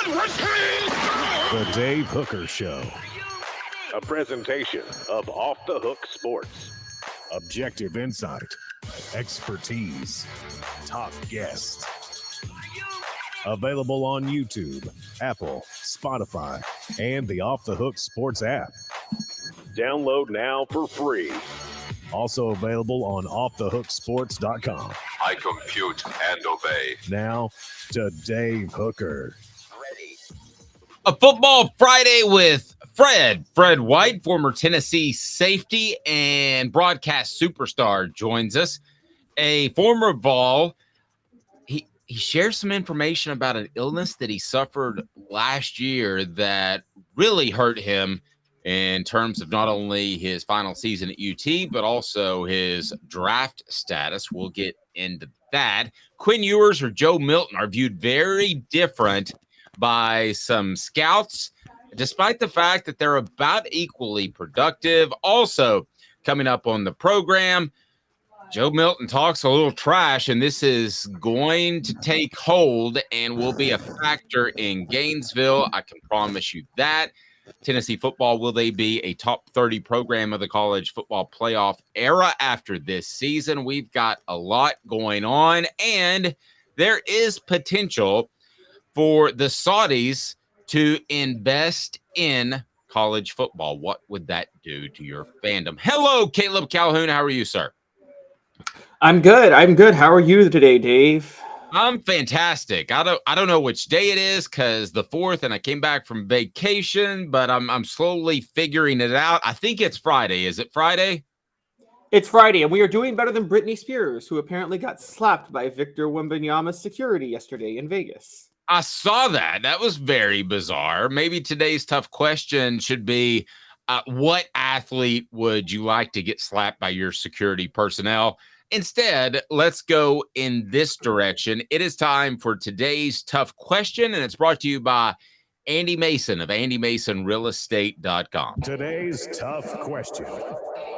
The Dave Hooker Show. A presentation of Off the Hook Sports. Objective insight, expertise, top guests. Available on YouTube, Apple, Spotify, and the Off the Hook Sports app. Download now for free. Also available on offthehooksports.com. I compute and obey. Now to Dave Hooker. A Football Friday with Fred White, former Tennessee safety and broadcast superstar, joins us. A former Vol. He shares some information about an illness that he suffered last year that really hurt him in terms of not only his final season at UT, but also his draft status. We'll get into that. Quinn Ewers or Joe Milton are viewed very different by some scouts, despite the fact that they're about equally productive. Also, coming up on the program, Joe Milton talks a little trash, and this is going to take hold and will be a factor in Gainesville. I can promise you that. Tennessee football, will they be a top 30 program of the college football playoff era after this season? We've got a lot going on, and there is potential for the Saudis to invest in college football. What would that do to your fandom? Hello, Caleb Calhoun. How are you, sir? I'm good. How are you today, Dave? I'm fantastic. I don't know which day it is because the 4th, and I came back from vacation, but I'm slowly figuring it out. I think it's Friday. Is it Friday? It's Friday, and we are doing better than Britney Spears, who apparently got slapped by Victor Wembanyama's security yesterday in Vegas. I saw that. That was very bizarre. Maybe today's tough question should be, what athlete would you like to get slapped by your security personnel? Instead, let's go in this direction. It is time for today's tough question, and it's brought to you by Andy Mason of AndyMasonRealEstate.com. Today's tough question.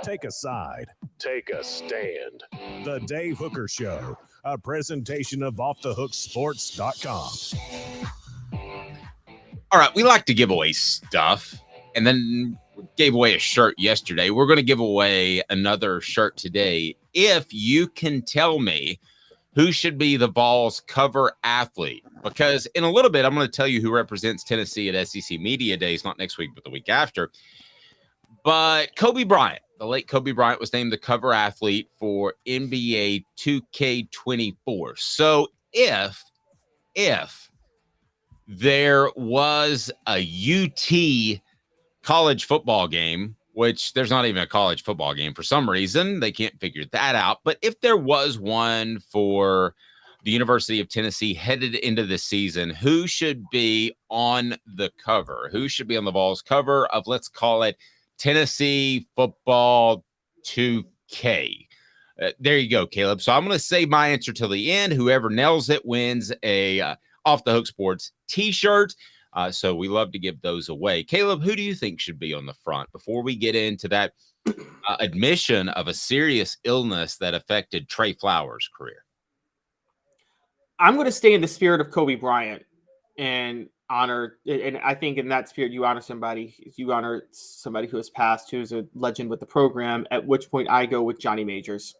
Take a side. Take a stand. The Dave Hooker Show. A presentation of offthehooksports.com. All right, we like to give away stuff, and then gave away a shirt yesterday. We're going to give away another shirt today. If you can tell me who should be the Vols cover athlete, because in a little bit, I'm going to tell you who represents Tennessee at SEC Media Days, not next week, but the week after. But Kobe Bryant, the late Kobe Bryant, was named the cover athlete for NBA 2K24. So if there was a UT college football game, which there's not even a college football game for some reason, they can't figure that out. But if there was one for the University of Tennessee headed into the season, who should be on the cover? Who should be on the Vols cover of, let's call it, Tennessee Football 2K? There you go, Caleb. So I'm going to save my answer till the end. Whoever nails it wins a Off the Hook Sports t-shirt. So we love to give those away. Caleb, who do you think should be on the front before we get into that admission of a serious illness that affected Trey Flowers' career? I'm going to stay in the spirit of Kobe Bryant and honor, and I think in that spirit, you honor somebody who has passed, who's a legend with the program, at which point I go with Johnny Majors.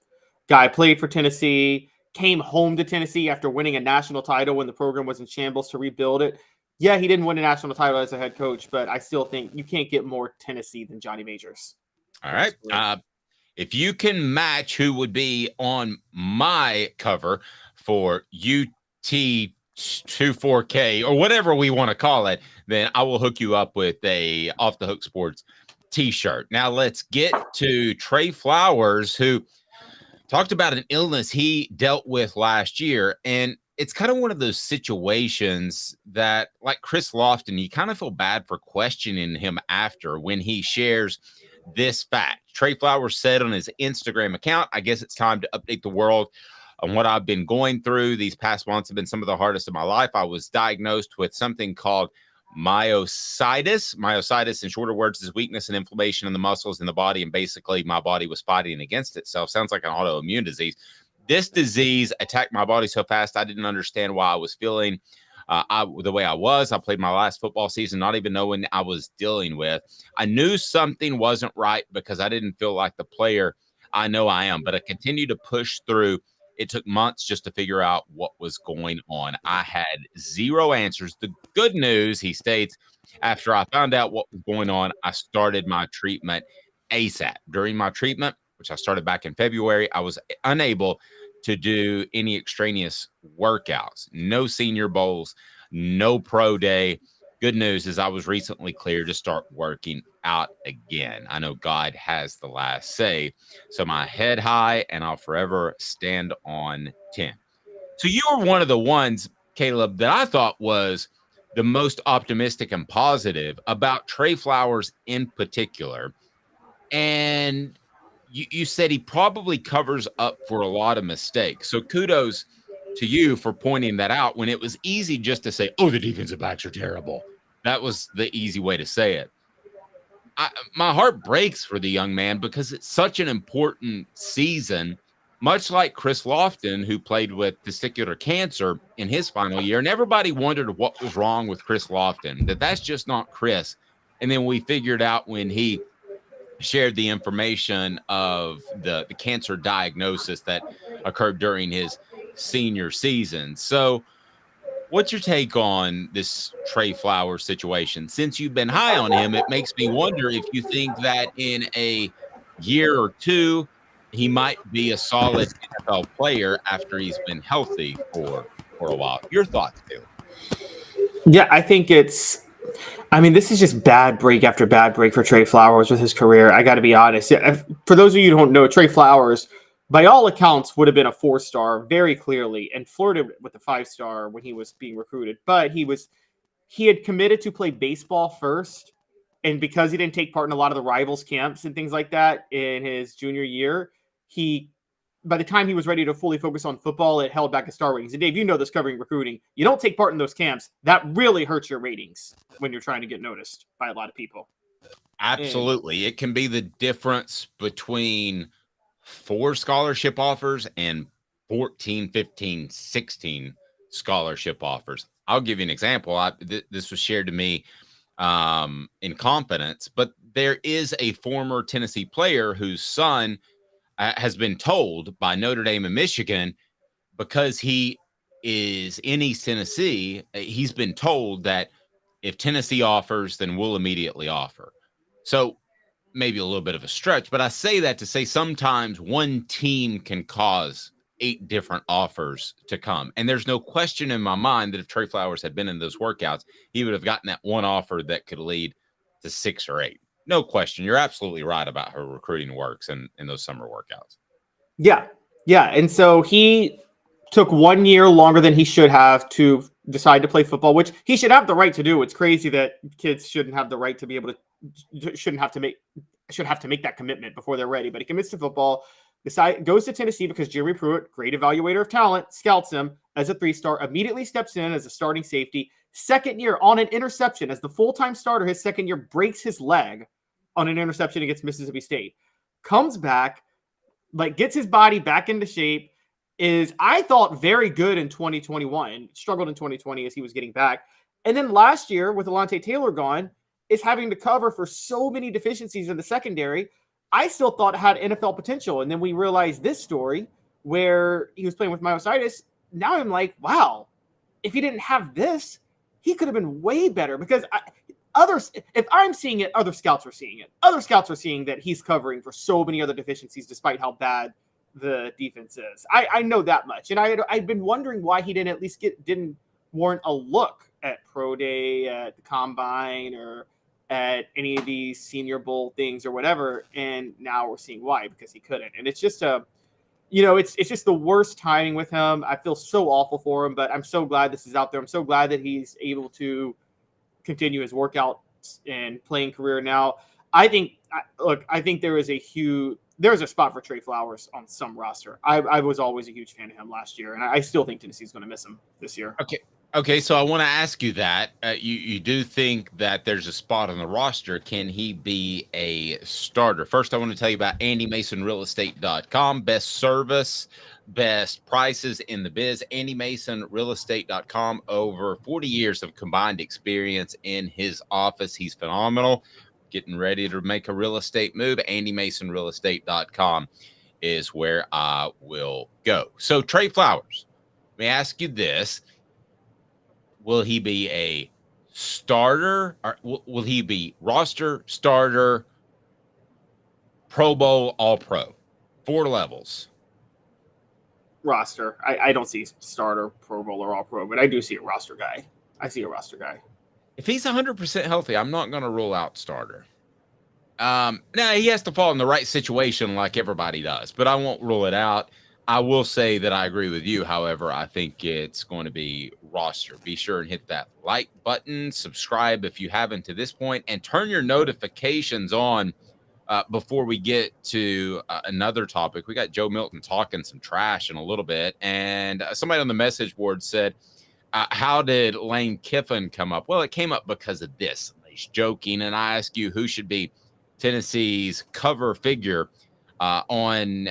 Guy played for Tennessee, came home to Tennessee after winning a national title when the program was in shambles to rebuild it. Yeah, he didn't win a national title as a head coach, but I still think you can't get more Tennessee than Johnny Majors. All right. If you can match who would be on my cover for UT24K or whatever we want to call it, then I will hook you up with a Off the Hook Sports t-shirt. Now let's get to Trey Flowers, who talked about an illness he dealt with last year. And it's kind of one of those situations that, like Chris Lofton, you kind of feel bad for questioning him after when he shares this fact. Trey Flowers said on his Instagram account, I guess it's time to update the world on what I've been going through. These past months have been some of the hardest of my life. I was diagnosed with something called myositis. Myositis, in shorter words, is weakness and inflammation in the muscles in the body. And basically, my body was fighting against itself. Sounds like an autoimmune disease. This disease attacked my body so fast, I didn't understand why I was feeling The way I played my last football season, not even knowing I was dealing with. I knew something wasn't right because I didn't feel like the player I know I am, but I continued to push through. It took months just to figure out what was going on. I had zero answers. The good news, he states, after I found out what was going on, I started my treatment ASAP. During my treatment, which I started back in February, I was unable to do any extraneous workouts, no senior bowls, no pro day. Good news is I was recently cleared to start working out again. I know God has the last say. So my head high, and I'll forever stand on 10. So you were one of the ones, Caleb, that I thought was the most optimistic and positive about Trey Flowers in particular. And you said he probably covers up for a lot of mistakes. So kudos to you for pointing that out when it was easy just to say, oh, the defensive backs are terrible. That was the easy way to say it. My heart breaks for the young man because it's such an important season, much like Chris Lofton, who played with testicular cancer in his final year. And everybody wondered what was wrong with Chris Lofton, that's just not Chris. And then we figured out when he shared the information of the cancer diagnosis that occurred during his senior season. So what's your take on this Trey Flowers situation? Since you've been high on him, it makes me wonder if you think that in a year or two, he might be a solid NFL player after he's been healthy for a while. Your thoughts, Taylor? Yeah, I think this is just bad break after bad break for Trey Flowers with his career. I got to be honest. For those of you who don't know, Trey Flowers, by all accounts, would have been a 4-star very clearly and flirted with the 5-star when he was being recruited. But he had committed to play baseball first. And because he didn't take part in a lot of the rivals camps and things like that in his junior year, by the time he was ready to fully focus on football, it held back his star ratings. And Dave, you know this covering recruiting. You don't take part in those camps. That really hurts your ratings when you're trying to get noticed by a lot of people. Absolutely. It can be the difference between 4 scholarship offers and 14, 15, 16 scholarship offers. I'll give you an example. This was shared to me in confidence, but there is a former Tennessee player whose son has been told by Notre Dame and Michigan, because he is in East Tennessee, he's been told that if Tennessee offers, then we'll immediately offer. So maybe a little bit of a stretch, but I say that to say sometimes one team can cause 8 different offers to come. And there's no question in my mind that if Trey Flowers had been in those workouts, he would have gotten that one offer that could lead to 6 or 8. No question. You're absolutely right about how recruiting works in those summer workouts. Yeah. Yeah. And so he took 1 year longer than he should have to decide to play football, which he should have the right to do. It's crazy that kids shouldn't have the right to be able to, should have to make that commitment before they're ready. But he commits to football, goes to Tennessee because Jeremy Pruitt, great evaluator of talent, scouts him as a 3-star, immediately steps in as a starting safety. Second year on an interception as the full-time starter, his second year breaks his leg on an interception against Mississippi State. Comes back, gets his body back into shape, is, I thought, very good in 2021, struggled in 2020 as he was getting back. And then last year, with Alontae Taylor gone, is having to cover for so many deficiencies in the secondary. I still thought had NFL potential. And then we realized this story where he was playing with myositis. Now I'm like, wow, if he didn't have this, he could have been way better, because if I'm seeing it, other scouts are seeing it. Other scouts are seeing that he's covering for so many other deficiencies despite how bad the defense is. I know that much. And I'd been wondering why he didn't at least didn't warrant a look at Pro Day, at the Combine, or at any of these Senior Bowl things or whatever. And now we're seeing why, because he couldn't. And it's just it's just the worst timing with him. I feel so awful for him, but I'm so glad this is out there. I'm so glad that he's able to continue his workout and playing career now. I think there's a spot for Trey Flowers on some roster. I was always a huge fan of him last year, and I still think Tennessee's going to miss him this year. Okay, so I want to ask you that. You do think that there's a spot on the roster. Can he be a starter? First, I want to tell you about AndyMasonRealEstate.com. Best service, best prices in the biz. AndyMasonRealEstate.com. Over 40 years of combined experience in his office. He's phenomenal. Getting ready to make a real estate move. AndyMasonRealEstate.com is where I will go. So, Trey Flowers, let me ask you this. Will he be a starter, or will he be roster, starter, Pro Bowl, All Pro? 4 levels. Roster. I don't see starter, Pro Bowl, or All Pro, but I do see a roster guy. I see a roster guy. If he's 100% healthy, I'm not going to rule out starter. Now, he has to fall in the right situation like everybody does, but I won't rule it out. I will say that I agree with you. However, I think it's going to be roster. Be sure and hit that like button, subscribe if you haven't to this point, and turn your notifications on before we get to another topic. We got Joe Milton talking some trash in a little bit, and somebody on the message board said, how did Lane Kiffin come up? Well, it came up because of this. He's joking, and I ask you, who should be Tennessee's cover figure on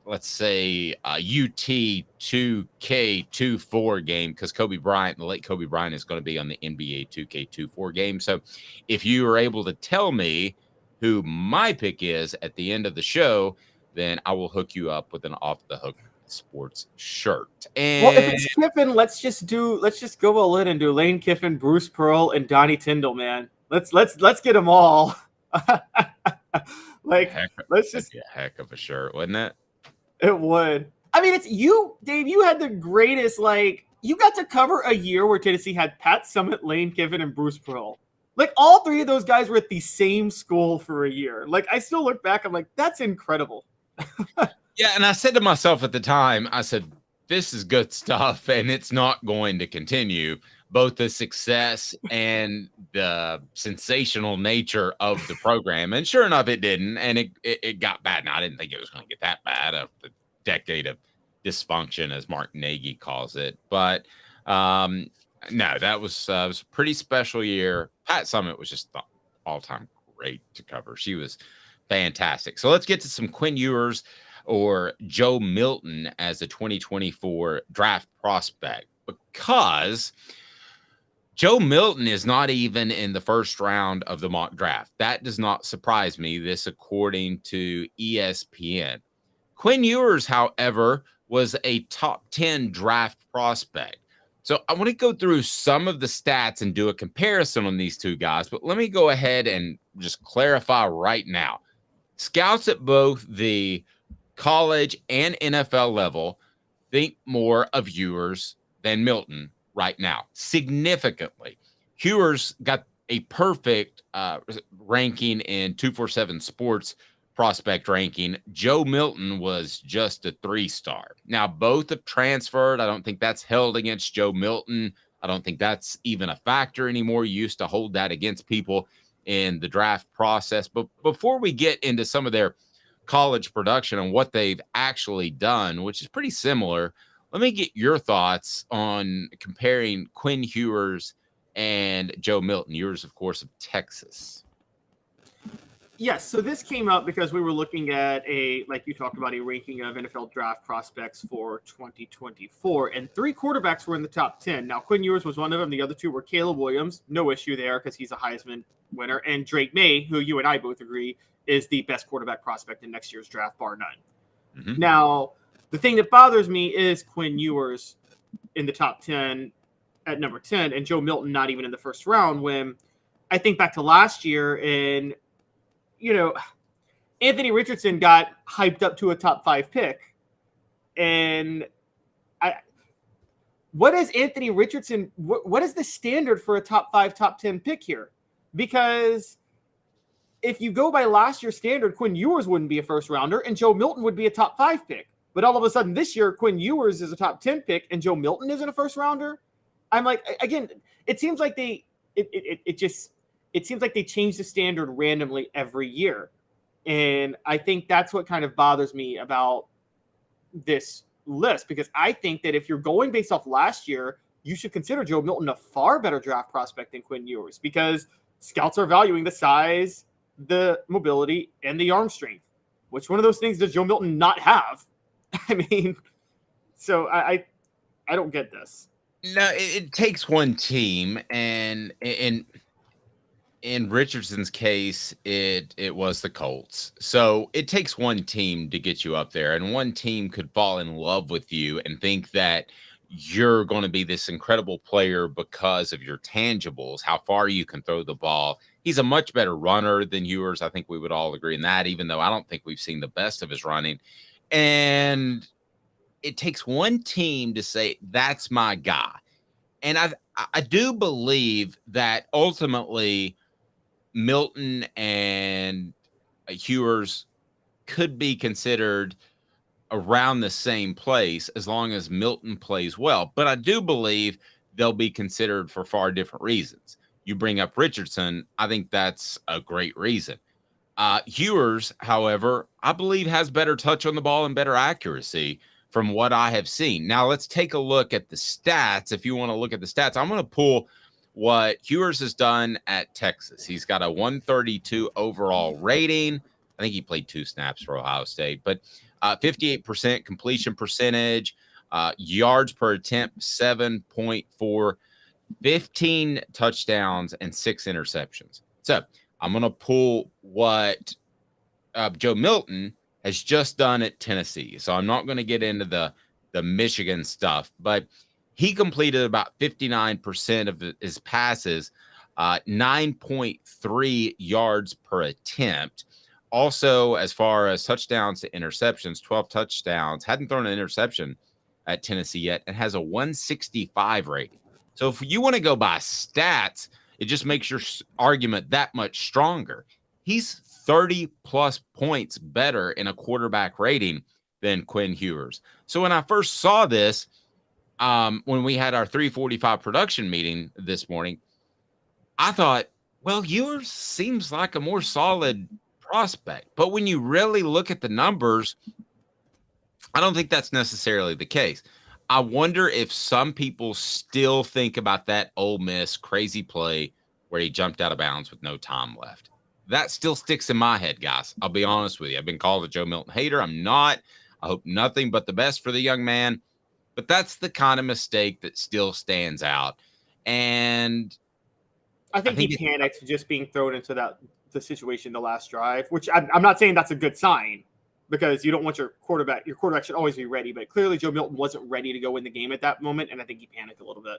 let's say UT 2K24 game, because the late Kobe Bryant is going to be on the NBA 2K24 game. So if you are able to tell me who my pick is at the end of the show, then I will hook you up with an Off the Hook Sports shirt. And well, if it's Kiffin, let's just go all in and do Lane Kiffin, Bruce Pearl, and Donnie Tyndall, man. Let's get them all. Let's just be a heck of a shirt, wouldn't it? It would. I mean, it's you, Dave. You had the greatest, you got to cover a year where Tennessee had Pat Summitt, Lane Kiffin, and Bruce Pearl. All 3 of those guys were at the same school for a year. I still look back, I'm like, that's incredible. Yeah, and I said to myself at the time, I said, this is good stuff, and it's not going to continue. Both the success and the sensational nature of the program. And sure enough, it didn't. And it got bad. Now, I didn't think it was going to get that bad, of the decade of dysfunction, as Mark Nagy calls it. But no, that was a pretty special year. Pat Summitt was just all-time great to cover. She was fantastic. So let's get to some Quinn Ewers, or Joe Milton, as a 2024 draft prospect, because Joe Milton is not even in the first round of the mock draft. That does not surprise me. This, according to ESPN. Quinn Ewers, however, was a top 10 draft prospect. So I want to go through some of the stats and do a comparison on these two guys. But let me go ahead and just clarify right now. Scouts at both the college and NFL level think more of Ewers than Milton right now, significantly. Ewers got a perfect ranking in 247 Sports prospect ranking. Joe Milton was just a 3-star. Now, both have transferred. I don't think that's held against Joe Milton. I don't think that's even a factor anymore. You used to hold that against people in the draft process. But before we get into some of their college production and what they've actually done, which is pretty similar, let me get your thoughts on comparing Quinn Ewers and Joe Milton. Ewers, of course, of Texas. Yes, so this came up because we were looking at like you talked about, a ranking of NFL draft prospects for 2024, and 3 quarterbacks were in the top 10. Now, Quinn Ewers was one of them. The other 2 were Caleb Williams, no issue there because he's a Heisman winner, and Drake May, who you and I both agree is the best quarterback prospect in next year's draft, bar none. Mm-hmm. Now, the thing that bothers me is Quinn Ewers in the top 10 at number 10, and Joe Milton not even in the first round, when I think back to last year, and Anthony Richardson got hyped up to a top 5 pick. And what is Anthony Richardson? What is the standard for a top 5, top 10 pick here? Because if you go by last year's standard, Quinn Ewers wouldn't be a first rounder and Joe Milton would be a top 5 pick. But all of a sudden this year, Quinn Ewers is a top 10 pick and Joe Milton isn't a first rounder. I'm like, again, it seems like they change the standard randomly every year. And I think that's what kind of bothers me about this list, because I think that if you're going based off last year, you should consider Joe Milton a far better draft prospect than Quinn Ewers, because scouts are valuing the size, the mobility, and the arm strength. Which one of those things does Joe Milton not have? I mean, so I don't get this. No, it takes one team, and in Richardson's case, it was the Colts. So it takes one team to get you up there, and one team could fall in love with you and think that you're going to be this incredible player because of your tangibles, how far you can throw the ball. He's a much better runner than Ewers. I think we would all agree in that, even though I don't think we've seen the best of his running. And it takes one team to say, that's my guy. And I do believe that ultimately Milton and Ewers could be considered around the same place as long as Milton plays well. But I do believe they'll be considered for far different reasons. You bring up Richardson. I think that's a great reason. Ewers, however, I believe has better touch on the ball and better accuracy from what I have seen. Now let's take a look at the stats. If you want to look at the stats, I'm going to pull what Ewers has done at Texas. He's got a 132 overall rating. I think he played 2 snaps for Ohio State, but 58% completion percentage, yards per attempt, 7.4, 15 touchdowns, and 6 interceptions. So I'm going to pull what Joe Milton has just done at Tennessee. So I'm not going to get into the Michigan stuff, but he completed about 59% of his passes, 9.3 yards per attempt. Also, as far as touchdowns to interceptions, 12 touchdowns, hadn't thrown an interception at Tennessee yet, and has a 165 rating. So if you want to go by stats, it just makes your argument that much stronger. He's 30 plus points better in a quarterback rating than Quinn Ewers. So when I first saw this, when we had our 3:45 production meeting this morning, I thought, well, Ewers seems like a more solid prospect. But when you really look at the numbers, I don't think that's necessarily the case. I wonder if some people still think about that Ole Miss crazy play where he jumped out of bounds with no time left. That still sticks in my head, guys. I'll be honest with you. I've been called a Joe Milton hater. I'm not. I hope nothing but the best for the young man. But that's the kind of mistake that still stands out. And I think he panicked just being thrown into the situation the last drive, which I'm not saying that's a good sign, because you don't want your quarterback should always be ready. But clearly Joe Milton wasn't ready to go in the game at that moment, and I think he panicked a little bit.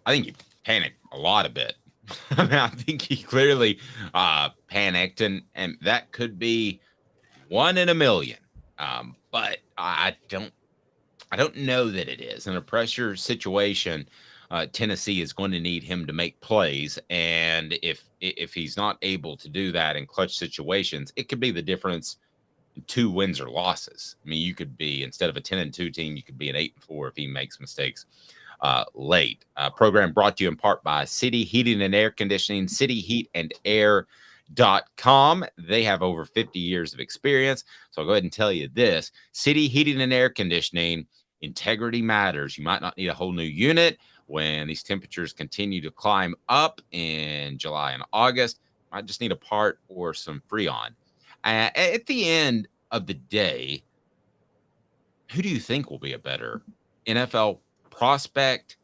I think he panicked a lot a bit. I mean, I think he clearly panicked, and that could be 1 in a million. But I don't know that it is. In a pressure situation, Tennessee is going to need him to make plays, and if he's not able to do that in clutch situations, it could be the difference in 2 wins or losses. I mean, you could be, instead of a 10-2 team, you could be an 8-4 if he makes mistakes late. Program brought to you in part by City Heating and Air Conditioning, cityheatandair.com. They have over 50 years of experience. So I'll go ahead and tell you this: City Heating and Air Conditioning, integrity matters. You might not need a whole new unit when these temperatures continue to climb up in July and August. I just need a part or some Freon. At the end of the day, who do you think will be a better NFL prospect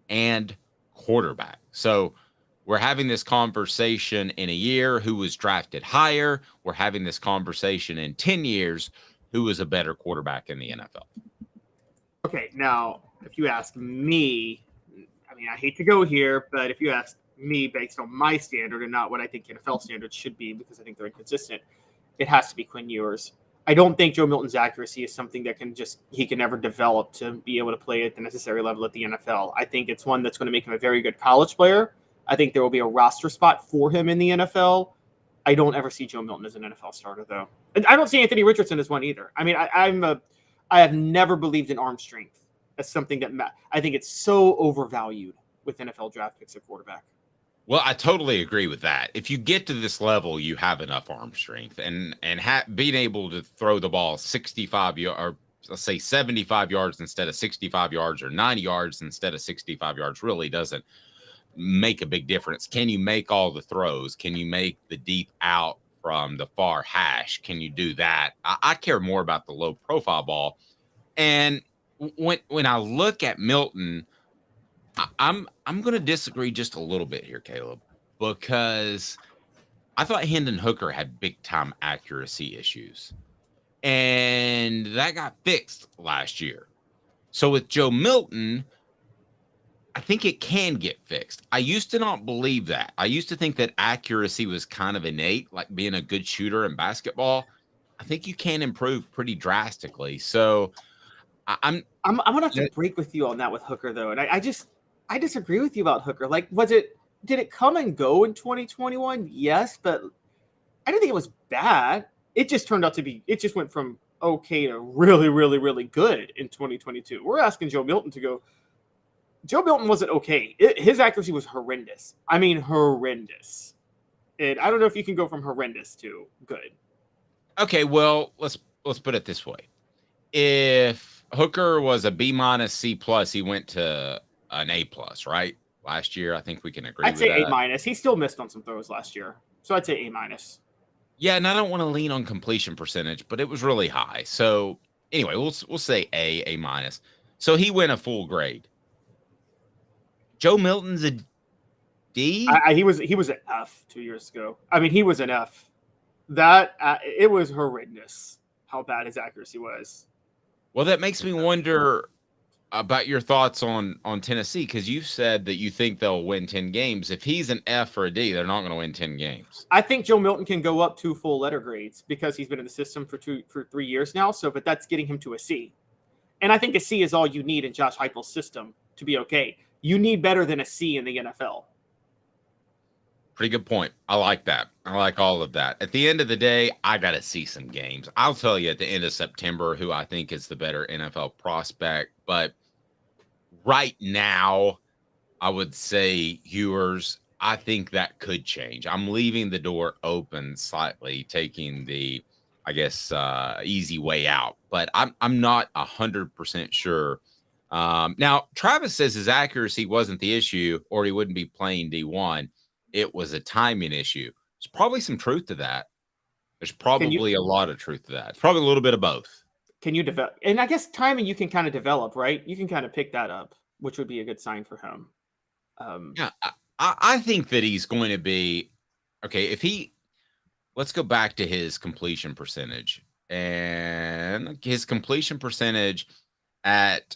and quarterback? So we're having this conversation in a year, who was drafted higher. We're having this conversation in 10 years, who was a better quarterback in the NFL. Okay, now, if you ask me, I mean, I hate to go here, but if you ask me based on my standard and not what I think NFL standards should be, because I think they're inconsistent, it has to be Quinn Ewers. I don't think Joe Milton's accuracy is something that he can never develop to be able to play at the necessary level at the NFL. I think it's one that's going to make him a very good college player. I think there will be a roster spot for him in the NFL. I don't ever see Joe Milton as an NFL starter, though. And I don't see Anthony Richardson as one either. I mean, I have never believed in arm strength as something that I think it's so overvalued with NFL draft picks at quarterback. Well, I totally agree with that. If you get to this level, you have enough arm strength, and being able to throw the ball 65 yards, or let's say 75 yards instead of 65 yards or 90 yards instead of 65 yards really doesn't make a big difference. Can you make all the throws? Can you make the deep out from the far hash? Can you do that? I care more about the low profile ball. And when I look at Milton, I'm going to disagree just a little bit here, Caleb, because I thought Hendon Hooker had big time accuracy issues, and that got fixed last year. So with Joe Milton, I think it can get fixed. I used to not believe that. I used to think that accuracy was kind of innate, like being a good shooter in basketball. I think you can improve pretty drastically. So I'm gonna have to break with you on that with Hooker though, and I disagree with you about Hooker. Like, did it come and go in 2021? Yes, but I didn't think it was bad. It just turned out to be. It just went from okay to really, really, really good in 2022. We're asking Joe Milton to go. Joe Milton wasn't okay. His accuracy was horrendous. I mean, horrendous. And I don't know if you can go from horrendous to good. Okay, well, let's put it this way. If Hooker was a B-, C+, he went to an A+, right? Last year, I think we can agree with that. I'd say A-. He still missed on some throws last year. So I'd say A-. Yeah, and I don't want to lean on completion percentage, but it was really high. So anyway, we'll say A-. So he went a full grade. Joe Milton's a D? He was an F 2 years ago. I mean, he was an F. It was horrendous how bad his accuracy was. Well, that makes me wonder about your thoughts on Tennessee, because you said that you think they'll win 10 games. If he's an F or a D, they're not going to win 10 games. I think Joe Milton can go up 2 full letter grades because he's been in the system for 3 years now. So, but that's getting him to a C. And I think a C is all you need in Josh Heupel's system to be okay. You need better than a C in the NFL. Pretty good point. I like that. I like all of that. At the end of the day, I got to see some games. I'll tell you at the end of September who I think is the better NFL prospect. But right now, I would say Ewers. I think that could change. I'm leaving the door open slightly, taking the, I guess, easy way out. But I'm not 100% sure. Now, Travis says his accuracy wasn't the issue, or he wouldn't be playing D1. It was a timing issue. There's probably some truth to that. There's probably a lot of truth to that. It's probably a little bit of both. Can you develop? And I guess timing you can kind of develop, right? You can kind of pick that up, which would be a good sign for him. Yeah, I think that he's going to be okay. Let's go back to his completion percentage, and his completion percentage at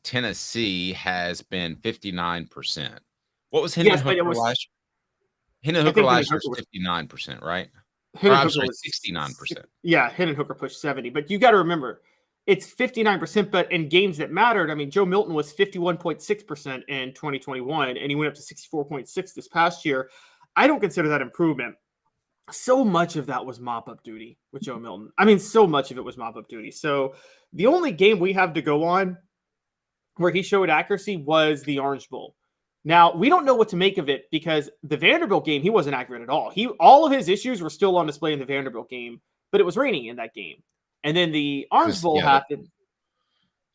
Tennessee has been 59%. What was Hendon Hooker last year? Hendon Hooker last year was 59%, right? I'm sorry, 69%. Yeah, Hendon Hooker pushed 70. But you got to remember, it's 59%, but in games that mattered, I mean, Joe Milton was 51.6% in 2021, and he went up to 64.6 this past year. I don't consider that improvement. So much of that was mop-up duty with Joe Milton. I mean, so much of it was mop-up duty. So the only game we have to go on where he showed accuracy was the Orange Bowl. Now, we don't know what to make of it because the Vanderbilt game, he wasn't accurate at all. All of his issues were still on display in the Vanderbilt game, but it was raining in that game. And then the Orange Bowl happened.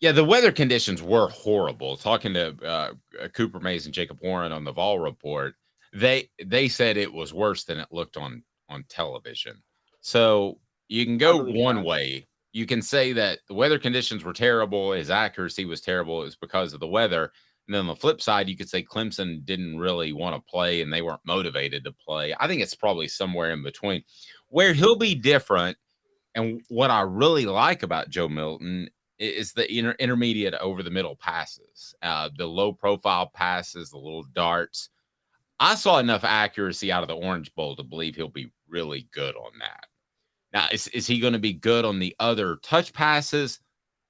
Yeah, the weather conditions were horrible. Talking to Cooper Mays and Jacob Warren on the Vol Report, they said it was worse than it looked on television. So you can go one way. You can say that the weather conditions were terrible, his accuracy was terrible, it was because of the weather. And then on the flip side, you could say Clemson didn't really want to play and they weren't motivated to play. I think it's probably somewhere in between. Where he'll be different, and what I really like about Joe Milton is the intermediate over the middle passes, the low profile passes, the little darts. I saw enough accuracy out of the Orange Bowl to believe he'll be really good on that. Now, is he going to be good on the other touch passes?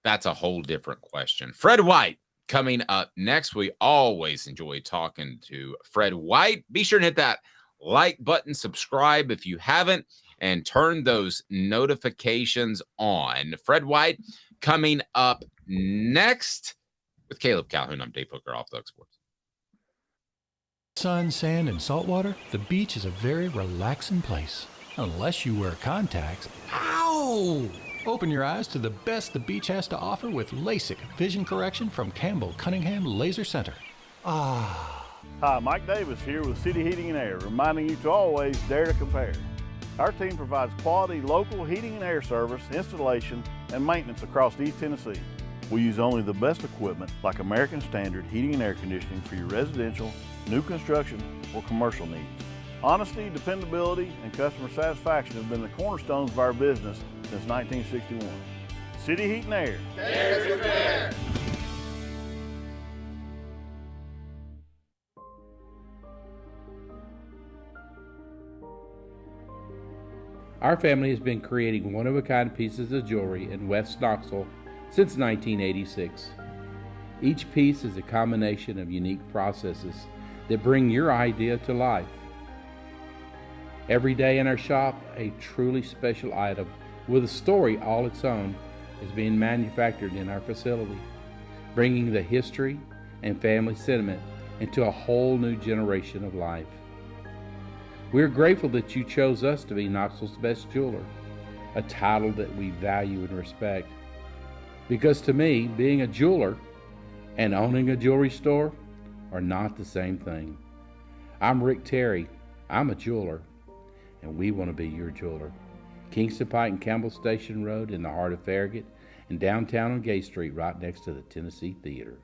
That's a whole different question. Fred White coming up next. We always enjoy talking to Fred White. Be sure to hit that like button, subscribe if you haven't, and turn those notifications on. Fred White coming up next with Caleb Calhoun. I'm Dave Hooker, Off the Hook Sports. Sun, sand, and salt water, the beach is a very relaxing place. Unless you wear contacts. Ow! Open your eyes to the best the beach has to offer with LASIK vision correction from Campbell Cunningham Laser Center. Hi, Mike Davis here with City Heating and Air, reminding you to always dare to compare. Our team provides quality local heating and air service, installation, and maintenance across East Tennessee. We use only the best equipment like American Standard heating and air conditioning for your residential, new construction, or commercial needs. Honesty, dependability, and customer satisfaction have been the cornerstones of our business since 1961. City Heat and Air. Dare to compare. Our family has been creating one-of-a-kind pieces of jewelry in West Knoxville since 1986. Each piece is a combination of unique processes that bring your idea to life. Every day in our shop, a truly special item with a story all its own is being manufactured in our facility, bringing the history and family sentiment into a whole new generation of life. We're grateful that you chose us to be Knoxville's best jeweler, a title that we value and respect. Because to me, being a jeweler and owning a jewelry store are not the same thing. I'm Rick Terry, I'm a jeweler, and we want to be your jeweler. Kingston Pike and Campbell Station Road in the heart of Farragut, and downtown on Gay Street right next to the Tennessee Theater.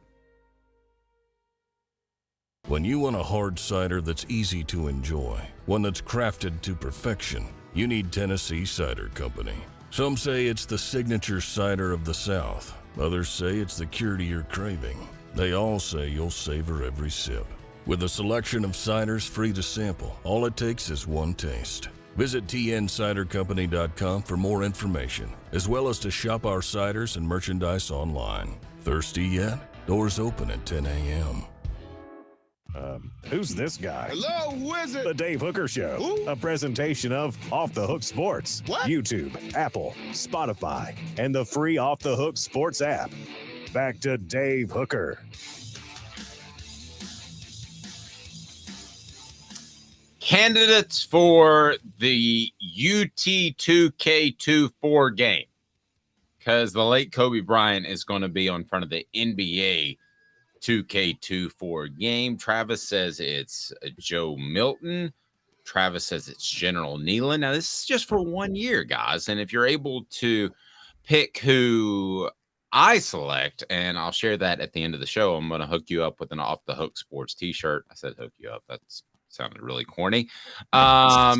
When you want a hard cider that's easy to enjoy, one that's crafted to perfection, you need Tennessee Cider Company. Some say it's the signature cider of the South. Others say it's the cure to your craving. They all say you'll savor every sip. With a selection of ciders free to sample, all it takes is one taste. Visit tncidercompany.com for more information, as well as to shop our ciders and merchandise online. Thirsty yet? Doors open at 10 a.m. Who's this guy? Hello, who is it? The Dave Hooker Show, Who? a presentation of Off the Hook Sports, What? YouTube, Apple, Spotify, and the free Off the Hook Sports app. Back to Dave Hooker. Candidates for the UT2K24 game, because the late Kobe Bryant is going to be on front of the NBA 2K24 game. Travis says it's Joe Milton. Travis says it's General Nealon. Now, this is just for 1 year, guys. And if you're able to pick who I select, and I'll share that at the end of the show, I'm going to hook you up with an Off the Hook Sports t-shirt. I said hook you up. That's sounded really corny. Oh,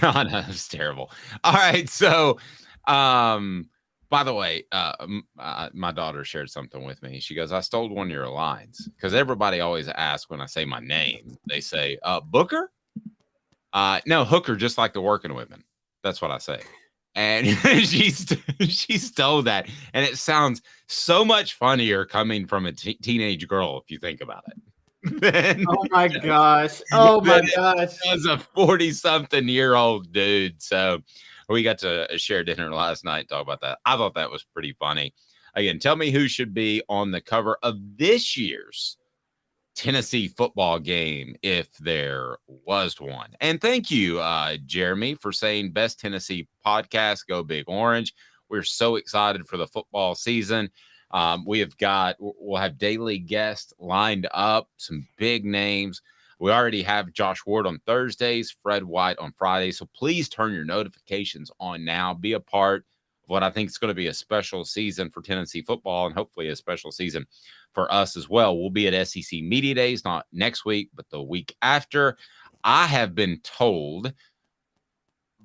no, it's terrible. All right. So, by the way, my daughter shared something with me. She goes, I stole one of your lines, because everybody always asks when I say my name. They say, Booker? No, Hooker, just like the working women. That's what I say. And she stole that. And it sounds so much funnier coming from a teenage girl, if you think about it. Oh my gosh. Oh my gosh. As a 40-something-year-old dude. So we got to share dinner last night and talk about that. I thought that was pretty funny. Again, tell me who should be on the cover of this year's Tennessee football game, if there was one. And thank you, Jeremy, for saying best Tennessee podcast, Go Big Orange. We're so excited for the football season. We'll have daily guests lined up, some big names. We already have Josh Ward on Thursdays, Fred White on Fridays. So please turn your notifications on now. Be a part of what I think is going to be a special season for Tennessee football, and hopefully a special season for us as well. We'll be at SEC Media Days, not next week, but the week after. I have been told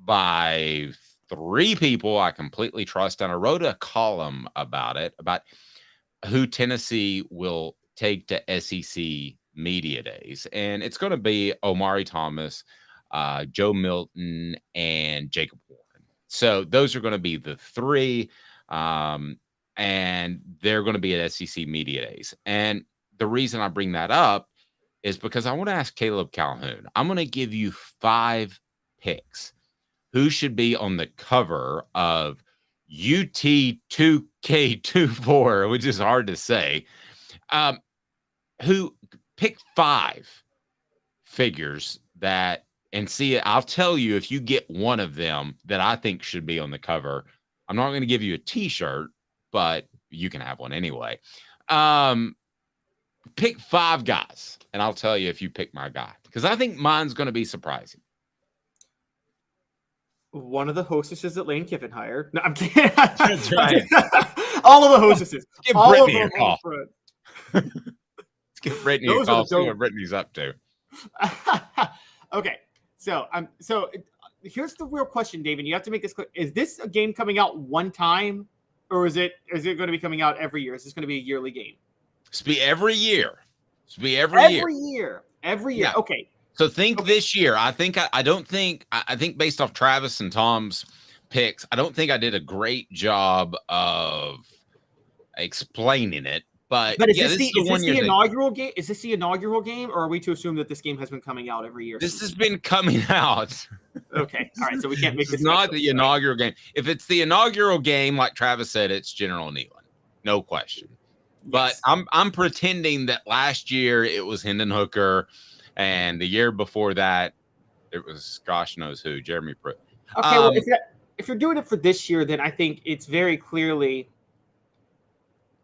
by 3 people I completely trust, and I wrote a column about it, about who Tennessee will take to SEC Media Days. And it's going to be Omari Thomas, Joe Milton, and Jacob Warren. So those are going to be the 3, and they're going to be at SEC Media Days. And the reason I bring that up is because I want to ask Caleb Calhoun. I'm going to give you 5 picks. Who should be on the cover of UT2K24, which is hard to say. Who pick 5 figures that, and see, I'll tell you if you get one of them that I think should be on the cover, I'm not going to give you a T-shirt, but you can have one anyway. Pick 5 guys, and I'll tell you if you pick my guy, because I think mine's going to be surprising. One of the hostesses that Lane Kiffin hired. No, I'm kidding. That's right. All of the hostesses. Give all Brittany of a call. them. Let's give Brittany a call. See what Brittany's up to. Okay, so here's the real question, David. You have to make this clear. Is this a game coming out one time, or is it going to be coming out every year? Is this going to be a yearly game? It's be every year. It's be every year. Every year. Yeah. Okay. So think this year. I think based off Travis and Tom's picks, I don't think I did a great job of explaining it. But is yeah, this this the is the inaugural game? Is this the inaugural game, or are we to assume that this game has been coming out every year? This has been coming out. Okay. All right. So we can't make this not the inaugural game. If it's the inaugural game, like Travis said, it's General Neyland. No question. But Yes. I'm pretending that last year it was Hendon Hooker, and the year before that it was gosh knows who, Jeremy Pruitt. Okay, well, if you're doing it for this year, then I think it's very clearly.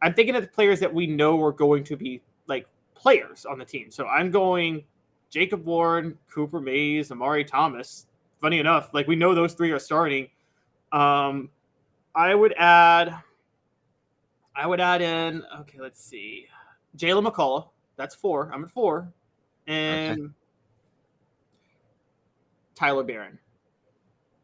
I'm thinking of the players that we know are going to be like players on the team. So I'm going Jacob Warren, Cooper Mays, Amari Thomas. Funny enough, like we know those 3 are starting. I would add in. Okay, let's see, Jalen McCullough. That's 4. I'm at 4, and Okay. Tyler Barron.